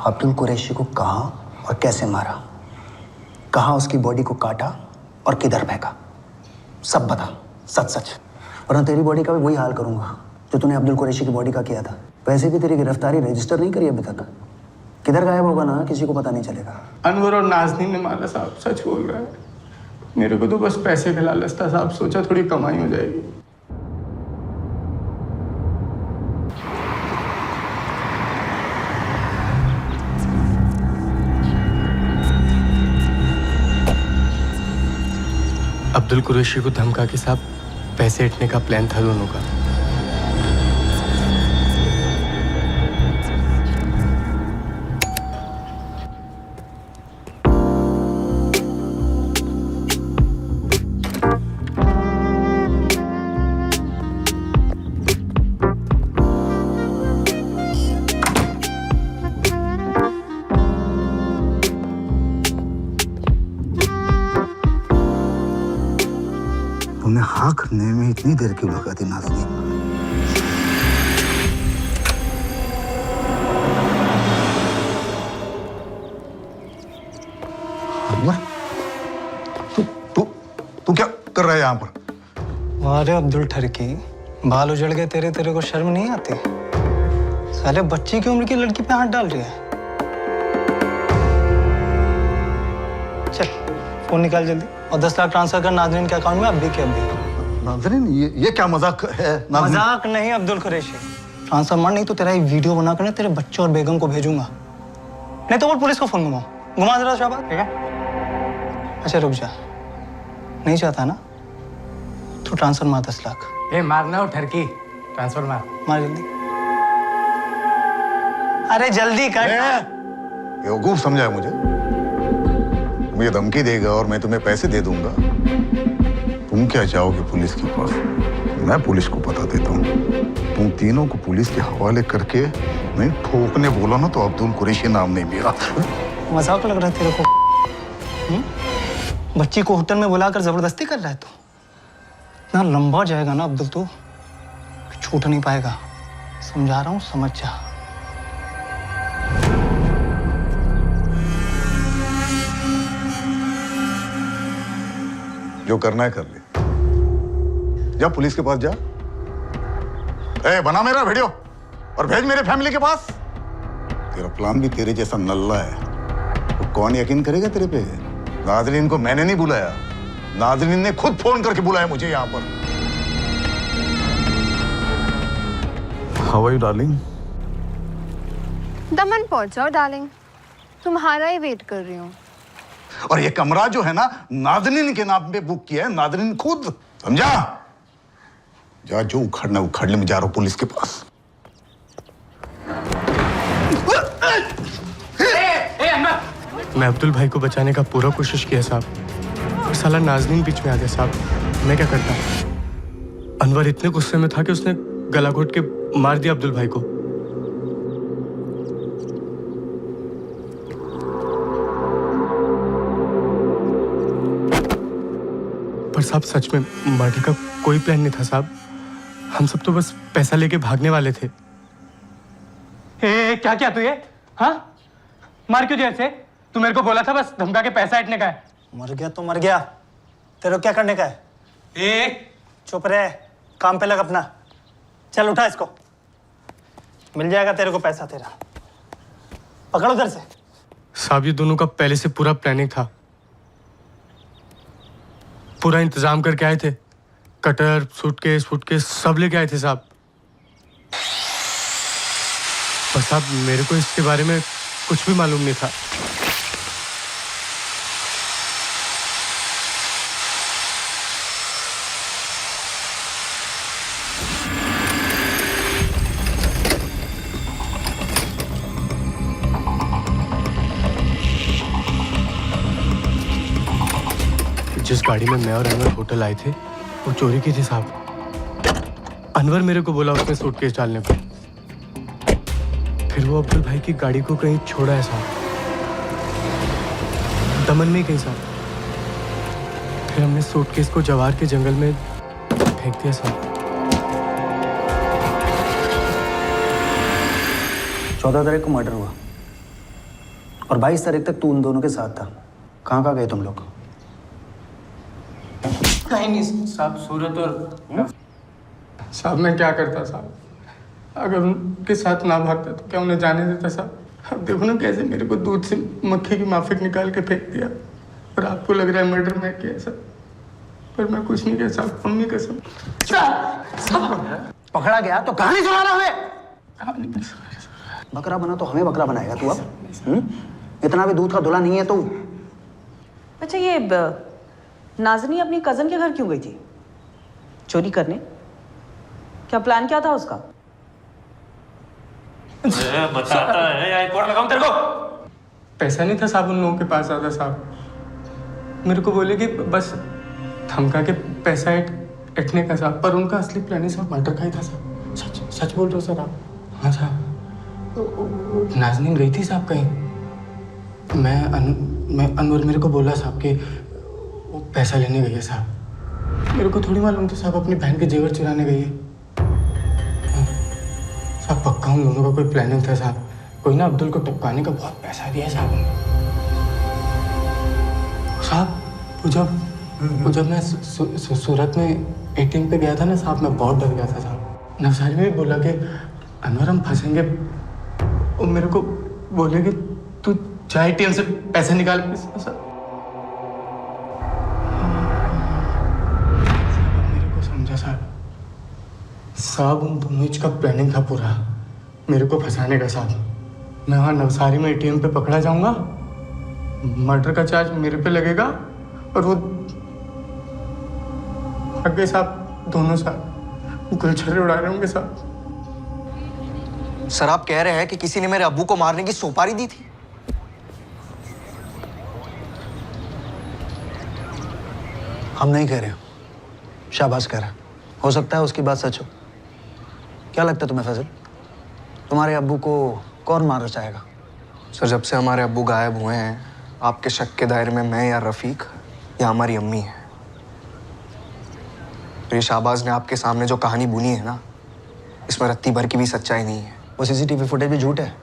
अब्दुल कुरैशी को कहाँ और कैसे मारा, कहाँ उसकी बॉडी को काटा और किधर फेंका, सब बता, सच सच, वरना तेरी बॉडी का भी वही हाल करूंगा जो तूने अब्दुल कुरैशी की बॉडी का किया था। वैसे भी तेरी गिरफ्तारी रजिस्टर नहीं करी अभी तक। किधर गायब होगा ना, किसी को पता नहीं चलेगा। अनवर और नाज़नीन ने मारा साहब, सच बोल रहा है। मेरे को तो बस पैसे का लालच था साहब, सोचा थोड़ी कमाई हो जाएगी। अब्दुल कुरैशी को धमका के साहब पैसे हटने का प्लान था दोनों का। तुमने हाँ करने में इतनी देर क्यों लगा दी नाज़नीन? तू क्या कर रहा है यहाँ पर? अरे अब्दुल ठरकी, बाल उजड़ गए तेरे, तेरे को शर्म नहीं आती? साले बच्ची की उम्र की लड़की पे हाथ डाल रही है। चल फोन निकाल जल्दी और 10 लाख ट्रांसफर कर नाज़नीन के अकाउंट में, अभी के अभी। नाज़रीन ये क्या मजाक है? मजाक नहीं अब्दुल कुरैशी। ट्रांसफर मार, नहीं तो तेरा एक वीडियो बनाकर ना तेरे बच्चे और बेगम को भेजूंगा। नहीं तो वो पुलिस को फोन घुमा जरा शाबाश, ठीक है? अच्छा रुक जा, नहीं चाहता ना तो ट्रांसफर मार 10 लाख। ए मारना हो ठरकी, ट्रांसफर मार जल्दी। अरे जल्दी कर। बेवकूफ समझा है मुझे धमकी देगा और मैं तुम्हें पैसे दे दूंगा। तुम क्या चाहोगे पुलिस के पास? मैं पुलिस को बता देता हूँ। तुम तीनों को पुलिस के हवाले करके मैं ठोकने बोला ना तो अब्दुल कुरैशी नाम नहीं मेरा। मजाक लग रहा है तेरे को? बच्ची को होटल में बुलाकर जबरदस्ती कर रहा है तू? इतना लंबा जाएगा ना अब्दुल तू, छूट नहीं पाएगा। समझा रहा हूँ, समझ जा। जो करना है कर ले। जा पुलिस के पास जा। बना मेरा वीडियो और भेज मेरे फैमिली के पास। तेरा प्लान भी तेरे जैसा नल्ला है तो कौन यकीन करेगा तेरे पे? नाज़रीन को मैंने नहीं बुलाया, नाज़रीन ने खुद फोन करके बुलाया मुझे यहाँ पर। How are you, darling? Daman पहुंचाओ darling, तुम्हारा ही वेट कर रही हूँ। और ये कमरा जो है ना नाज़रीन के नाम पे बुक किया है, नाज़रीन खुद। समझा? जा, जो उखाड़ना उखाड़ ले, मैं जा रहा हूँ पुलिस के पास। मैं अब्दुल भाई को बचाने का पूरा कोशिश किया साहब, और साला नाज़नीन बीच में आ गया साहब। मैं क्या करता? अनवर इतने गुस्से में था कि उसने गला घोट के मार दिया अब्दुल भाई को। पर साहब सच में मर्डर का कोई प्लान नहीं था साहब। हम सब तो बस पैसा लेके भागने वाले थे। क्या क्या तू ये? हाँ? मार क्यों दिया ऐसे? तू मेरे को बोला था बस धमका के पैसा हटने का है। मर गया तो मर गया, तेरे को क्या करने का है? चुप रहे, काम पे लग अपना। चल उठा इसको, मिल जाएगा तेरे को पैसा तेरा। पकड़ उधर से। साहब ये दोनों का पहले से पूरा प्लानिंग था, पूरा इंतजाम करके आए थे। कटर, सूटकेस सब लेके आए थे साहब। पर साहब मेरे को इसके बारे में कुछ भी मालूम नहीं था। जिस गाड़ी में मैं और अनवर होटल आए थे वो चोरी की थी साहब। अनवर मेरे को बोला उसमें सूटकेस डालने को, फिर वो अब्दुल भाई की गाड़ी को कहीं छोड़ा है साहब, दमन में कहीं साहब। फिर हमने सूटकेस को जवार के जंगल में फेंक दिया साहब। 14 तारीख को मर्डर हुआ और 22 तारीख तक तू उन दोनों के साथ था। कहाँ गए तुम लोग? कहीं नहीं साहब, सूरत और साहब मैं क्या करता साहब? अगर उनके साथ ना भागता तो क्या उन्हें जाने देता साहब? अब देखो ना कैसे मेरे को दूध से मक्खी की माफिक निकाल के फेंक दिया, और आपको लग रहा है मर्डर मैं किया सर, पर मैं कुछ नहीं किया साहब। मम्मी कसम। पकड़ा गया तो कहानी सुना रहा है? बकरा बना तो हमें बकरा बनाएगा तू अब? इतना भी दूध का धुला नहीं है तू। अच्छा ये नाज़नीन अपनी कजन के घर क्यों गई थी? चोरी करने? क्या प्लान क्या था उसका? बताता है या एक और लगाऊं तेरे को? पैसा नहीं था साहब उन लोगों के पास ज़्यादा साहब। मेरे को बोले कि बस धमका के पैसा ऐंठने का साहब, पर उनका असली प्लान ही साहब मर्डर का ही था साहब। सच सच बोल रहे हो सर आप? हाँ साहब, नाज़नीन गई थी साहब कहीं। मैं अनवर मेरे को बोला साहब कि वो पैसा लेने गई है साहब। मेरे को थोड़ी मालूम था साहब अपनी बहन के जेवर चुराने गई है। साहब पक्का उन दोनों का कोई प्लानिंग था साहब। कोई ना अब्दुल को टपकाने का बहुत पैसा दिया साहब उन्होंने। साहब वो जब मैं सूरत में एटीएम पे गया था ना साहब, मैं बहुत डर गया था साहब। नवसारी में भी बोला कि अनवर हम फंसेंगे। वो मेरे को बोले कि तू जा एटीएम से पैसे निकाल। साहब उन दोनों का प्लानिंग था पूरा मेरे को फंसाने का साहब। मैं वहाँ नवसारी में एटीएम पे पकड़ा जाऊंगा, मर्डर का चार्ज मेरे पे लगेगा और वो आगे साहब दोनों साहब गुलछर्रे उड़ा रहे होंगे साहब। सर आप कह रहे हैं कि किसी ने मेरे अब्बू को मारने की सुपारी दी थी? हम नहीं कह रहे, शाबाश कह रहा। हो सकता है उसकी बात सच हो। क्या लगता है तुम्हें फैजल, तुम्हारे अब्बू को कौन मारना चाहेगा? सर जब से हमारे अब्बू गायब हुए हैं, आपके शक के दायरे में मैं या रफीक या हमारी अम्मी है। ये शाहबाज ने आपके सामने जो कहानी बुनी है ना, इसमें रत्ती भर की भी सच्चाई नहीं है। वो सीसीटीवी फुटेज भी झूठ है,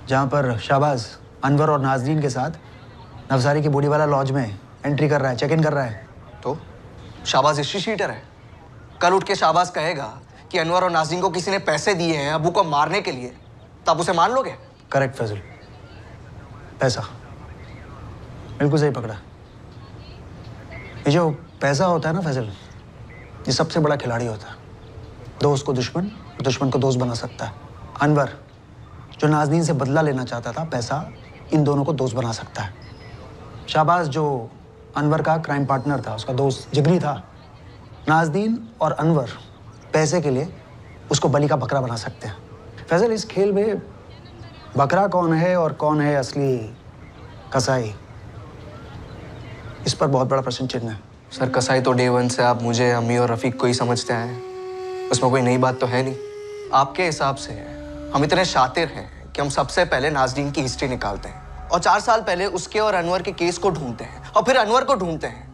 जहाँ पर शाहबाज अनवर और नाजरीन के साथ नवसारी की बूढ़ी वाला लॉज में एंट्री कर रहा है, चेक इन कर रहा है। तो शाहबाज हिस्ट्री शीटर है। कल उठ के शाहबाज कहेगा कि अनवर और नाज़रीन को किसी ने पैसे दिए हैं अबू को मारने के लिए, तो आप उसे मान लोगे? करेक्ट फैजल, पैसा बिल्कुल सही पकड़ा। ये जो पैसा होता है ना फैजल, ये सबसे बड़ा खिलाड़ी होता है। दोस्त को दुश्मन, दुश्मन को दोस्त बना सकता है। अनवर जो नाज़रीन से बदला लेना चाहता था, पैसा इन दोनों को दोस्त बना सकता है। शाहबाज जो अनवर का क्राइम पार्टनर था, उसका दोस्त जिगरी था, नाज़रीन और अनवर पैसे के लिए उसको बलि का बकरा बना सकते हैं। फैजल इस खेल में बकरा कौन है और कौन है असली कसाई, इस पर बहुत बड़ा प्रश्न चिन्ह है। सर कसाई तो डे वन से आप मुझे, अम्मी और रफीक को ही समझते हैं, उसमें कोई नई बात तो है नहीं। आपके हिसाब से हम इतने शातिर हैं कि हम सबसे पहले नाज़रीन की हिस्ट्री निकालते हैं और 4 साल पहले उसके और अनवर के केस को ढूंढते हैं और फिर अनवर को ढूंढते हैं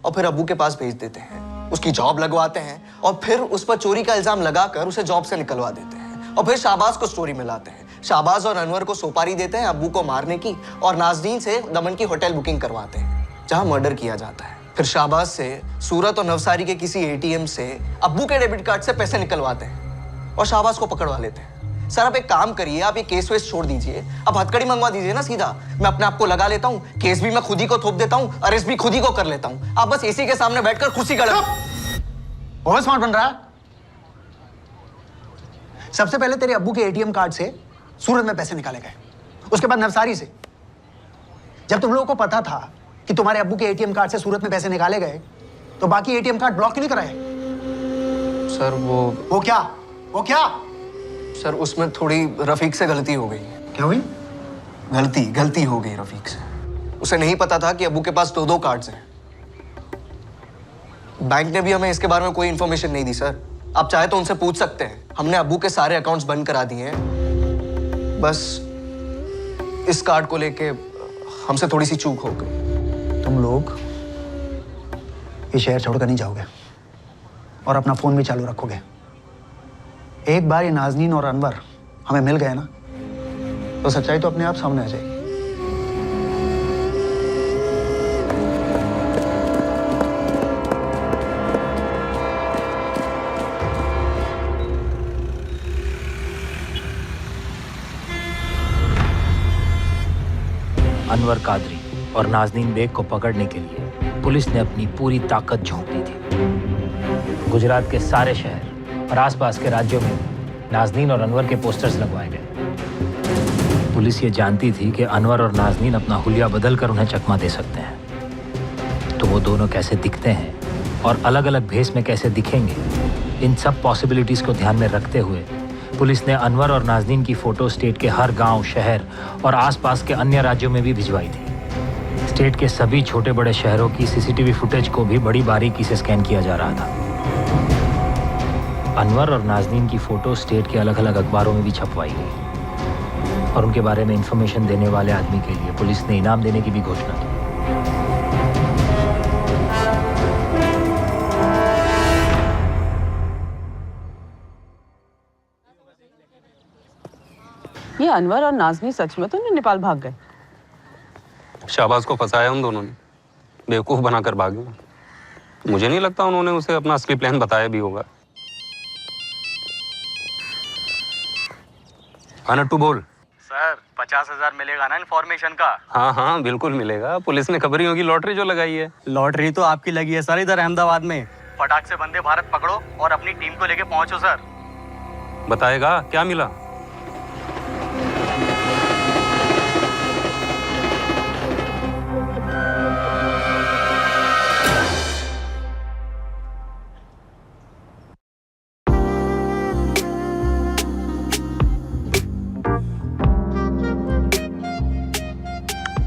और फिर अब्बू के पास भेज देते हैं, उसकी जॉब लगवाते हैं और फिर उस पर चोरी का इल्जाम लगाकर उसे जॉब से निकलवा देते हैं और फिर शाहबाज को स्टोरी में लाते हैं। शाहबाज और अनवर को सुपारी देते हैं अब्बू को मारने की और नाज़रीन से दमन की होटल बुकिंग करवाते हैं जहां मर्डर किया जाता है। फिर शाहबाज से सूरत और नवसारी के किसी एटीएम से अब्बू के डेबिट कार्ड से पैसे निकलवाते हैं और शाहबाज को पकड़वा लेते हैं। सर आप एक काम करिए, आप ये केस वेस छोड़ दीजिए, आप हथकड़ी मंगवा दीजिए ना सीधा। मैं अपने आप को लगा लेता हूँ, केस भी मैं खुद ही को थोप देता हूँ, अरेस्ट भी खुद ही को कर लेता हूँ। आप बस एसी के सामने बैठकर कुर्सी का ओवर स्मार्ट बन रहा। सबसे पहले तेरे अब्बू के एटीएम कार्ड से सूरत में पैसे निकाले गए, उसके बाद नवसारी से। जब तुम लोगों को पता था कि तुम्हारे अब्बू के एटीएम कार्ड से सूरत में पैसे निकाले गए, तो बाकी एटीएम कार्ड ब्लॉक क्यों नहीं कराए? सर वो क्या? सर उसमें थोड़ी रफीक से गलती हो गई। क्या हुई? गलती हो गई रफीक से। उसे नहीं पता था कि अब्बू के पास 2 कार्ड्स हैं। बैंक ने भी हमें इसके बारे में कोई इंफॉर्मेशन नहीं दी सर। आप चाहे तो उनसे पूछ सकते हैं। हमने अब्बू के सारे अकाउंट्स बंद करा दिए हैं, बस इस कार्ड को लेके हमसे थोड़ी सी चूक हो गई। तुम लोग ये शहर छोड़कर नहीं जाओगे और अपना फोन भी चालू रखोगे। एक बार ये नाज़नीन और अनवर हमें मिल गए ना, तो सच्चाई तो अपने आप सामने आ जाएगी। अनवर कादरी और नाज़नीन बेग को पकड़ने के लिए पुलिस ने अपनी पूरी ताकत झोंक दी थी। गुजरात के सारे शहर और आसपास के राज्यों में नाज़नीन और अनवर के पोस्टर्स लगवाए गए। पुलिस ये जानती थी कि अनवर और नाज़नीन अपना हुलिया बदल कर उन्हें चकमा दे सकते हैं, तो वो दोनों कैसे दिखते हैं और अलग अलग भेस में कैसे दिखेंगे, इन सब पॉसिबिलिटीज़ को ध्यान में रखते हुए पुलिस ने अनवर और नाज़नीन की फ़ोटो स्टेट के हर गांव, शहर और आसपास के अन्य राज्यों में भी भिजवाई थी। स्टेट के सभी छोटे बड़े शहरों की सीसीटीवी फुटेज को भी बड़ी बारीकी से स्कैन किया जा रहा था। अनवर और नाज़नीन की फ़ोटो स्टेट के अलग अलग अखबारों में भी छपवाई गई और उनके बारे में इंफॉर्मेशन देने वाले आदमी के लिए पुलिस ने इनाम देने की भी घोषणा की। ये अनवर और नाज़नीन सच में तो नहीं नेपाल भाग गए? शाहबाज को फंसाया उन दोनों ने, बेवकूफ बनाकर भागे। मुझे नहीं लगता उन्होंने उसे अपना असली प्लान बताया भी होगा। हाँ नट्टू बोल। सर 50,000 मिलेगा ना इन्फॉर्मेशन का? हाँ बिल्कुल मिलेगा। पुलिस ने खबरियों की लॉटरी जो लगाई है। लॉटरी तो आपकी लगी है सर इधर अहमदाबाद में। फटाक से वंदे भारत पकड़ो और अपनी टीम को लेके पहुंचो सर। बताएगा क्या मिला?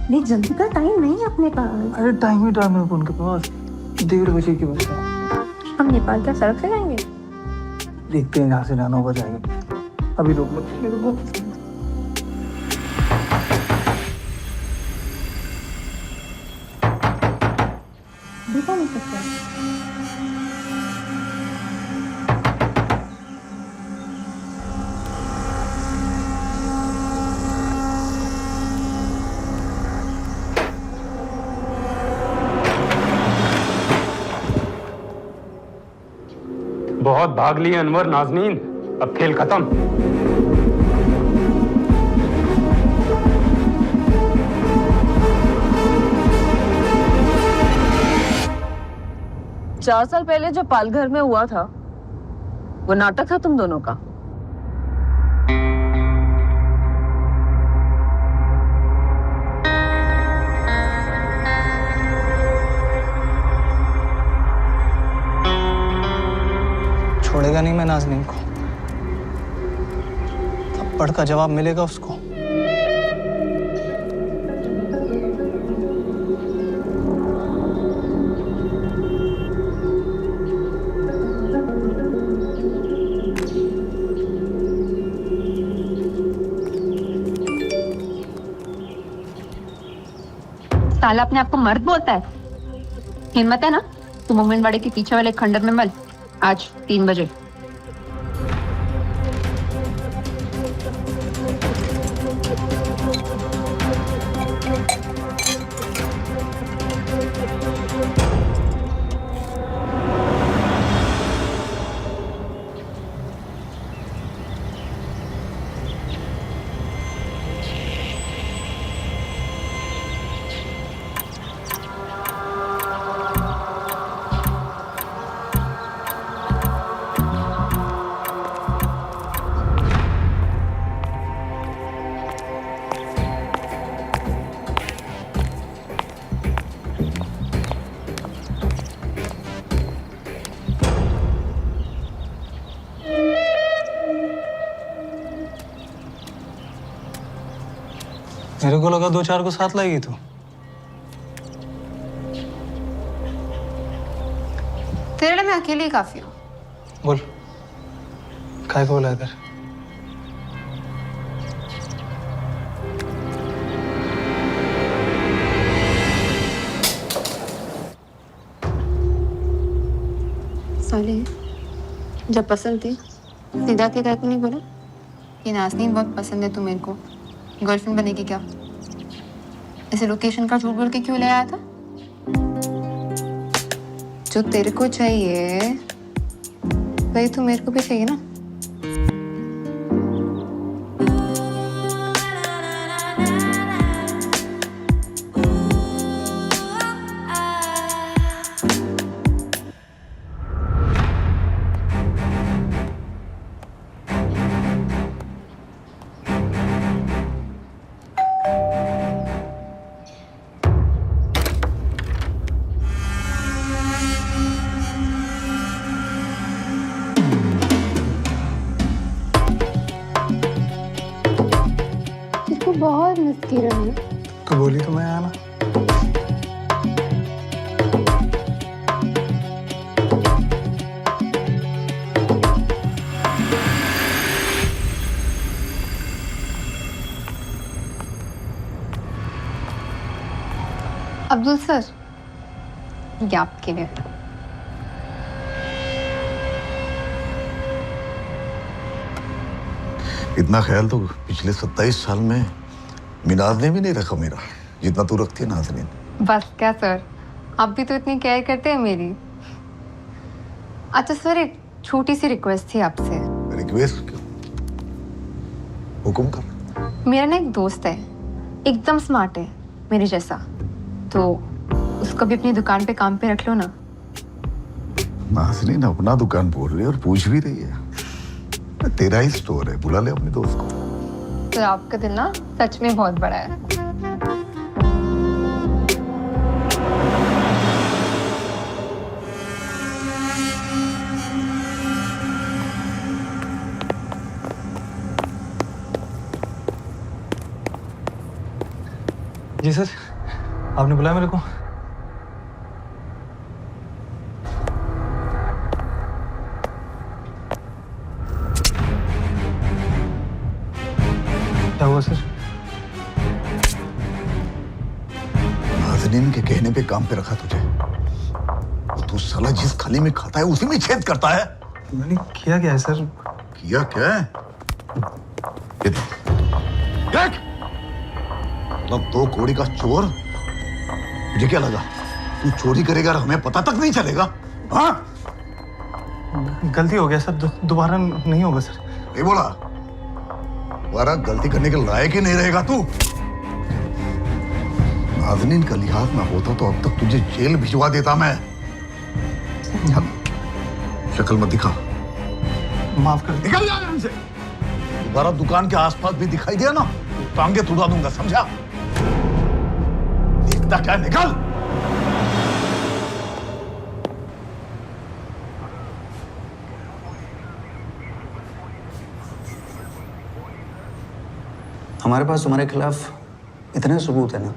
नहीं, जल्दी का टाइम नहीं है अपने पास। अरे टाइम ही टाइम है उनके पास, 1:30 बजे की बस है। हम नेपाल क्या सड़क से जाएंगे? देखते हैं, जहाँ से जाना होगा जाएंगे। अभी रोक मत मेरे को। दिखा नहीं सकता। बहुत भाग लिए अनवर नाजनीन, अब खेल खत्म। चार साल पहले जो पालघर में हुआ था वो नाटक था तुम दोनों का। छोड़ेगा नहीं मैं नाज़नीन को, थप्पड़ का जवाब मिलेगा उसको। साला अपने आप को मर्द बोलता है। हिम्मत है ना तो मोमिन वाड़े के पीछे वाले खंडर में मल आज 3 बजे। मेरे को लगा 2-4 को साथ लाएगी तू। तेरे लिए मैं अकेली ही काफी हूँ। बोल, काय को बोला इधर? साले, जब पसंद थी सीधा के कहते नहीं बोला कि नाज़नीन बहुत पसंद है तू मेरे को, गर्लफ्रेंड बनेगी क्या? ऐसे लोकेशन का झूठ बोल के क्यों ले आया था? जो तेरे को चाहिए वही तो मेरे को भी चाहिए ना। बहुत मिस किया है। तो बोली तो मैं आया ना। अब्दुल सर, ये आपके लिए। इतना ख्याल तो पिछले 27 साल में मिनाज ने भी नहीं रखा मेरा, जितना तू रखती है नाज़नीन। बस क्या सर, आप भी तो इतनी केयर करते हैं मेरी। अच्छा सर, एक छोटी सी रिक्वेस्ट थी आपसे। रिक्वेस्ट क्यों? हुक्म कर। मेरा ना एक दोस्त है, एकदम स्मार्ट है मेरे जैसा, तो उसको भी अपनी दुकान पे काम पे रख लो ना। नाज़नीन अपना दुकान बोल रही है और पूछ भी रही है। तेरा ही स्टोर है, बुला ले अपने दोस्त को। तो आपका दिल ना सच में बहुत बड़ा है। जी सर, आपने बुलाया मेरे को? क्या हुआ सर? नाज़नीन के कहने पे काम पे रखा तुझे, तू साला जिस खाली में खाता है उसी में छेद करता है। मैंने किया क्या है सर? किया क्या है? ये देख, मतलब 2 कौड़ी का चोर। मुझे क्या लगा तू चोरी करेगा और हमें पता तक नहीं चलेगा? हाँ, गलती हो गया सर, दोबारा नहीं होगा सर। ये बोला दोबारा गलती करने के लायक ही नहीं रहेगा तू। नाज़नीन का लिहाज ना होता तो अब तक तुझे जेल भिजवा देता मैं। शक्ल मत दिखा। माफ कर। निकल जा यहाँ से। दोबारा दुकान के आसपास भी दिखाई दिया ना, टांगे तुड़ा दूंगा, समझा? देखता क्या, निकल। हमारे पास तुम्हारे खिलाफ इतने सबूत है ना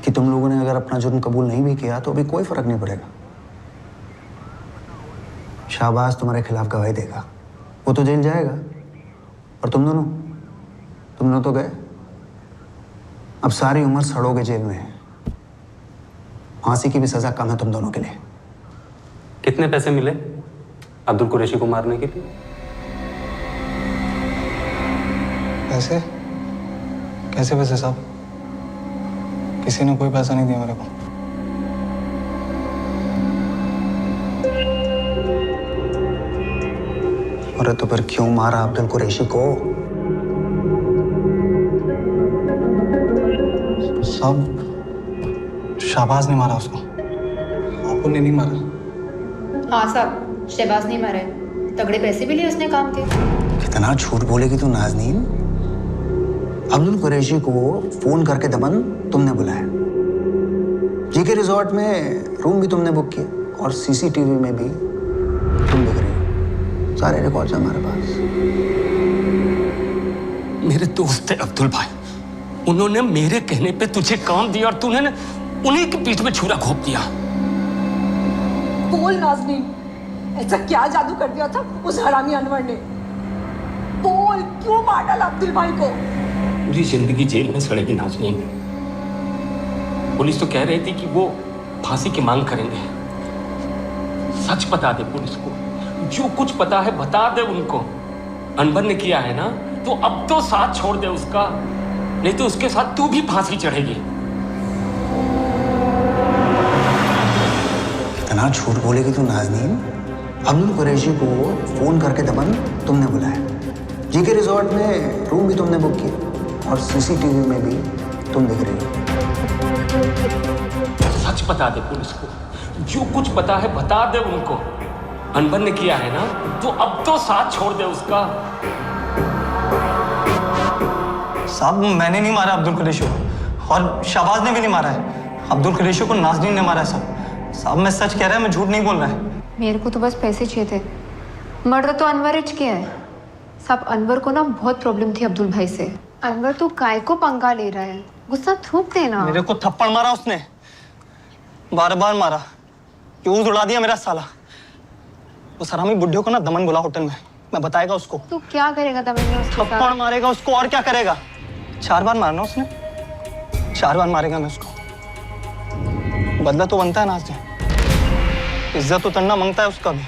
कि तुम लोगों ने अगर अपना जुर्म कबूल नहीं भी किया तो भी कोई फर्क नहीं पड़ेगा। शाहबाज तुम्हारे खिलाफ गवाही देगा, वो तो जेल जाएगा, और तुम दोनों तो गए। अब सारी उम्र सड़ोगे जेल में। फांसी की भी सजा कम है तुम दोनों के लिए। कितने पैसे मिले अब्दुल कुरैशी को मारने के लिए? पैसे? कैसे पैसे साहब? किसी ने कोई पैसा नहीं दिया मेरे को। अरे तो फिर क्यों मारा अब्दुल कुरैशी को? साहब, शाहबाज ने मारा उसको, आपको ने नहीं मारा। हाँ साहब, शहबाज नहीं मारा है। तगड़े पैसे भी लिए उसने काम के। कितना झूठ बोलेगी तू नाज़नीन? अब्दुल कुरैशी को फोन करके दमन तुमने बुलाया, जीके रिजॉर्ट में रूम भी तुमने बुक किया, और सीसीटीवी में भी तुम दिख रही हो। सारे रिकॉर्ड्स हमारे पास। मेरे दोस्त है अब्दुल भाई, उन्होंने मेरे कहने पे तुझे काम दिया और तूने उन्हीं के पीठ में छुरा घोंप दिया। बोल नाज़नीन, ऐसा क्या जादू कर दिया था उस हरामी अनवर ने? बोल, क्यों मार डाला अब्दुल भाई को? पूरी जिंदगी जेल में सड़ेगी नाज़नीन। पुलिस तो कह रही थी कि वो फांसी की मांग करेंगे। सच बता दे पुलिस को, जो कुछ पता है बता दे उनको। अनवर ने किया है ना, तो अब तो साथ छोड़ दे उसका, नहीं तो उसके साथ तू भी फांसी चढ़ेगी। कितना झूठ बोलेगी तू नाज़नीन? अब्दुल कुरैशी को फोन करके दमन तुमने बुलाया, जीके रिजॉर्ट में रूम भी तुमने बुक किया, और सीसीटीवी में भी तुम दिख रही हो। सच बता दे पुलिस को, जो कुछ पता है बता दे उनको। अनवर ने किया है ना, तो अब तो साथ छोड़ दे उसका। साहब, मैंने नहीं मारा अब्दुल कुरैशी को, और शाहबाज ने भी नहीं मारा है। अब्दुल कुरैशी को नाज़नीन ने मारा है साहब। साहब, मैं सच कह रहा है, मैं झूठ नहीं बोल रहा है। मेरे को तो बस पैसे चाहिए थे। मर्डर तो अनवर ही किया है साहब। अनवर को ना बहुत प्रॉब्लम थी अब्दुल भाई से। अनवर तू काय को पंगा ले रहा है? गुस्सा थूक देना। मेरे को थप्पड़ मारा उसने, बार-बार मारा, फ्यूज उड़ा दिया मेरा साला। उस हरामी बुड्ढे को ना दमन बुला होटल में, मैं बताएगा उसको। तू क्या करेगा दमन में उसके साथ? थप्पड़ मारेगा उसको, और क्या करेगा? 4 बार मारना उसने, 4 बार मारेगा मैं उसको। बदला तो बनता है नाज़नीन, इज्जत उतरना मांगता है उसका भी।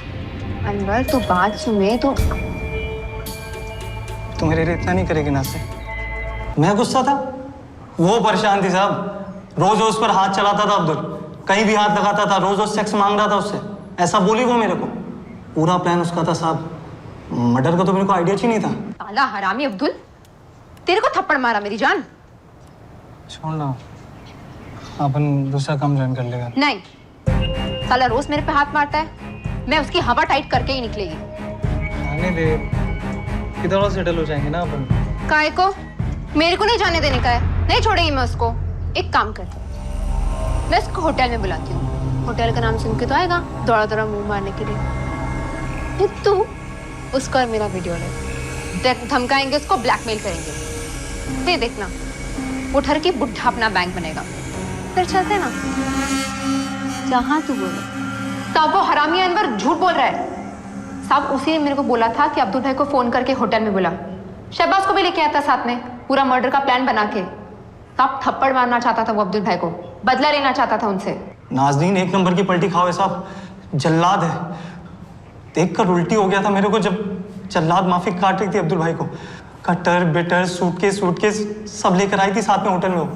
अनवर तू बात सुने तो। तू मेरे लिए इतना नहीं करेगी नाज़नीन? मैं गुस्सा था, वो परेशान थी साहब। रोज उस पर हाथ चलाता था अब्दुल, कहीं भी हाथ लगाता था, रोज सेक्स मांग रहा था उससे। ऐसा बोली वो मेरे को। पूरा प्लान उसका था साहब। मर्डर का तो मेरे को आइडिया ही नहीं था। साला हरामी अब्दुल, तेरे को थप्पड़ मारा मेरी जान। छोड़ ना, अपन दूसरा काम ज्वाइन कर लेगा। नहीं, साला रोज मेरे पे हाथ मारता है, मैं उसकी हवा टाइट करके ही निकलेगी। आने दे, किधर और सेटल हो जाएंगे ना अपन। काय को? मेरे को नहीं जाने देने का है, नहीं छोड़ेंगी मैं उसको। एक काम करती हूँ, मैं उसको होटल में बुलाती हूँ, होटल का नाम सुन के तो आएगा दौड़ा दौड़ा मुंह मारने के लिए। फिर तू उसको और मेरा वीडियो ले, धमकाएंगे उसको, ब्लैकमेल करेंगे, फिर देखना वो ठर के बुढ़ा अपना बैंक बनेगा। फिर चलते ना जहाँ तू बोले। साहब वो हरामी अनवर झूठ बोल रहा है। साहब उसी ने मेरे को बोला था कि अब्दुल भाई को फोन करके होटल में बुला, शहबाज को भी लेके आया था साथ में, पूरा मर्डर का प्लान बना के। साहब थप्पड़ मारना चाहता था वो अब्दुल भाई को, बदला लेना चाहता था उनसे। नाज़नीन एक नंबर की पलटी खाओ साहब, जल्लाद है। देखकर उल्टी हो गया था मेरे को जब जल्लाद माफी काट रही थी अब्दुल भाई को। कटर बिटर सूटकेस सब लेकर आई थी साथ में होटल में वो।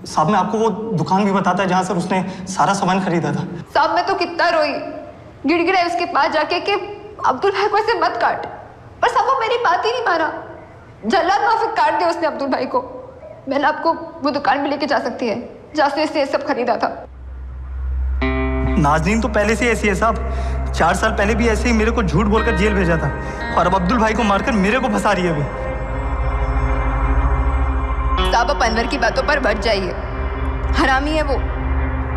साहब मैं आपको वो दुकान भी बताता है जहाँ से उसने सारा सामान खरीदा था। साहब मैं तो कितना रोई, गिड़गिड़ाई उसके पास जाके कि अब्दुल भाई को ऐसे मत काट, पर साहब वो मेरी बात ही नहीं माना। जल्लाद माफी काट दिया उसने अब्दुल भाई को। मैंने आपको वो दुकान भी लेके जा सकती है जहाँ से इसने सब खरीदा था। नाज़नीन तो पहले से ऐसी है साहब, 4 साल पहले भी ऐसे ही मेरे को झूठ बोलकर जेल भेजा था, और अब अब्दुल भाई को मारकर मेरे को फंसा रही है अभी। साहब आप अनवर की बातों पर बच जाइए, हरामी है वो,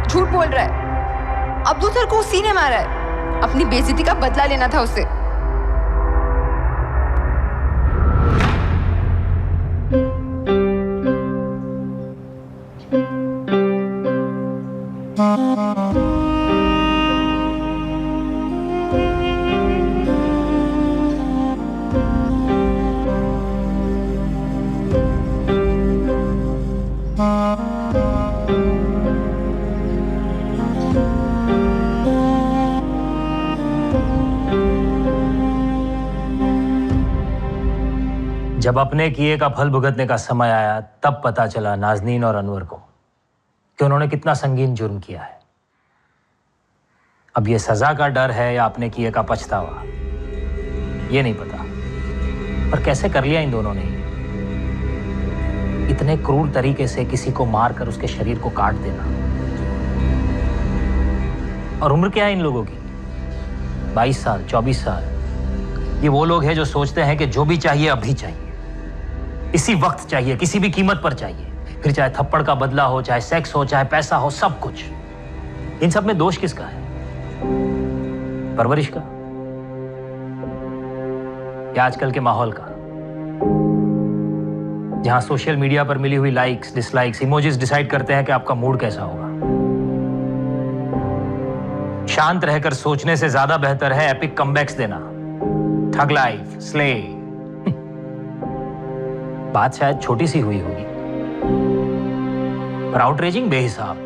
झूठ बोल रहा है। अब्दुल सर को उसी ने मारा है, अपनी बेइज्जती का बदला लेना था उसे। जब अपने किए का फल भुगतने का समय आया तब पता चला नाज़नीन और अनवर को कि उन्होंने कितना संगीन जुर्म किया है। अब ये सजा का डर है या अपने किए का पछतावा, ये नहीं पता, पर कैसे कर लिया इन दोनों ने। इतने क्रूर तरीके से किसी को मारकर उसके शरीर को काट देना। और उम्र क्या है इन लोगों की? 22 साल, 24 साल। ये वो लोग हैं जो सोचते हैं कि जो भी चाहिए अभी चाहिए, इसी वक्त चाहिए, किसी भी कीमत पर चाहिए। फिर चाहे थप्पड़ का बदला हो, चाहे सेक्स हो, चाहे पैसा हो, सब कुछ। इन सब में दोष किसका है? परवरिश का या आजकल के माहौल का, जहां सोशल मीडिया पर मिली हुई लाइक्स, डिसलाइक्स, इमोजीज डिसाइड करते हैं कि आपका मूड कैसा होगा। शांत रहकर सोचने से ज्यादा बेहतर है एपिक कमबैक्स देना। Thug life, slay. बात शायद छोटी सी हुई होगी, पर आउटरेजिंग बेहिसाब।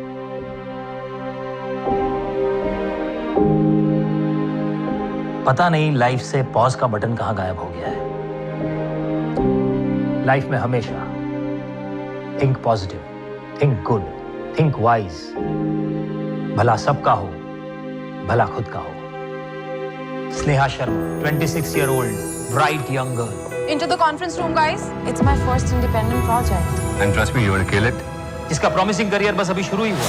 पता नहीं लाइफ से पॉज का बटन कहां गायब हो गया है। लाइफ में हमेशा think positive, think good, think wise. भला सबका हो, भला खुद का हो। Sneha Sharma, 26 year old, bright young girl. Into the conference room, guys. It's my first independent project. And trust me, you will kill it. जिसका प्रॉमिसिंग करियर बस अभी शुरू ही हुआ।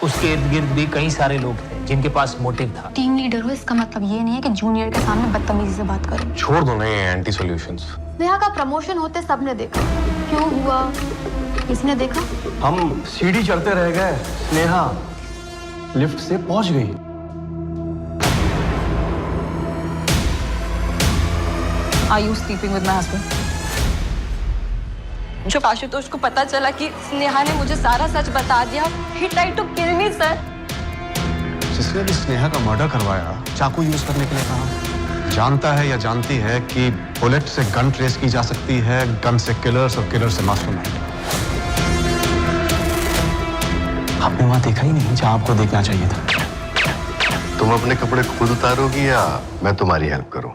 उसके इर्द गिर्द भी कई सारे लोग थे जिनके पास मोटिव था। टीम लीडर हो इसका मतलब ये नहीं है कि जूनियर के सामने बदतमीजी से बात करो। छोड़ दो ना ये एंटी सॉल्यूशंस। नेहा का प्रमोशन होते सबने देखा, क्यों हुआ किसने देखा? हम सीढ़ी चढ़ते रह गए, स्नेहा लिफ्ट से पहुंच गई। Are you sleeping with my husband? जब आशुतोष को पता चला कि स्नेहा ने मुझे सारा सच बता दिया, he tried to kill me, sir. जिसने भी स्नेहा का मर्डर करवाया, चाकू यूज करने के लिए कहा, जानता है या जानती है कि बुलेट से गन ट्रेस की जा सकती है, गन से किलर्स और किलर से मास्टरमाइंड। आपने वहां देखा ही नहीं जहां आपको देखना चाहिए था। तुम अपने कपड़े खुद उतारोगी या मैं तुम्हारी हेल्प करूं?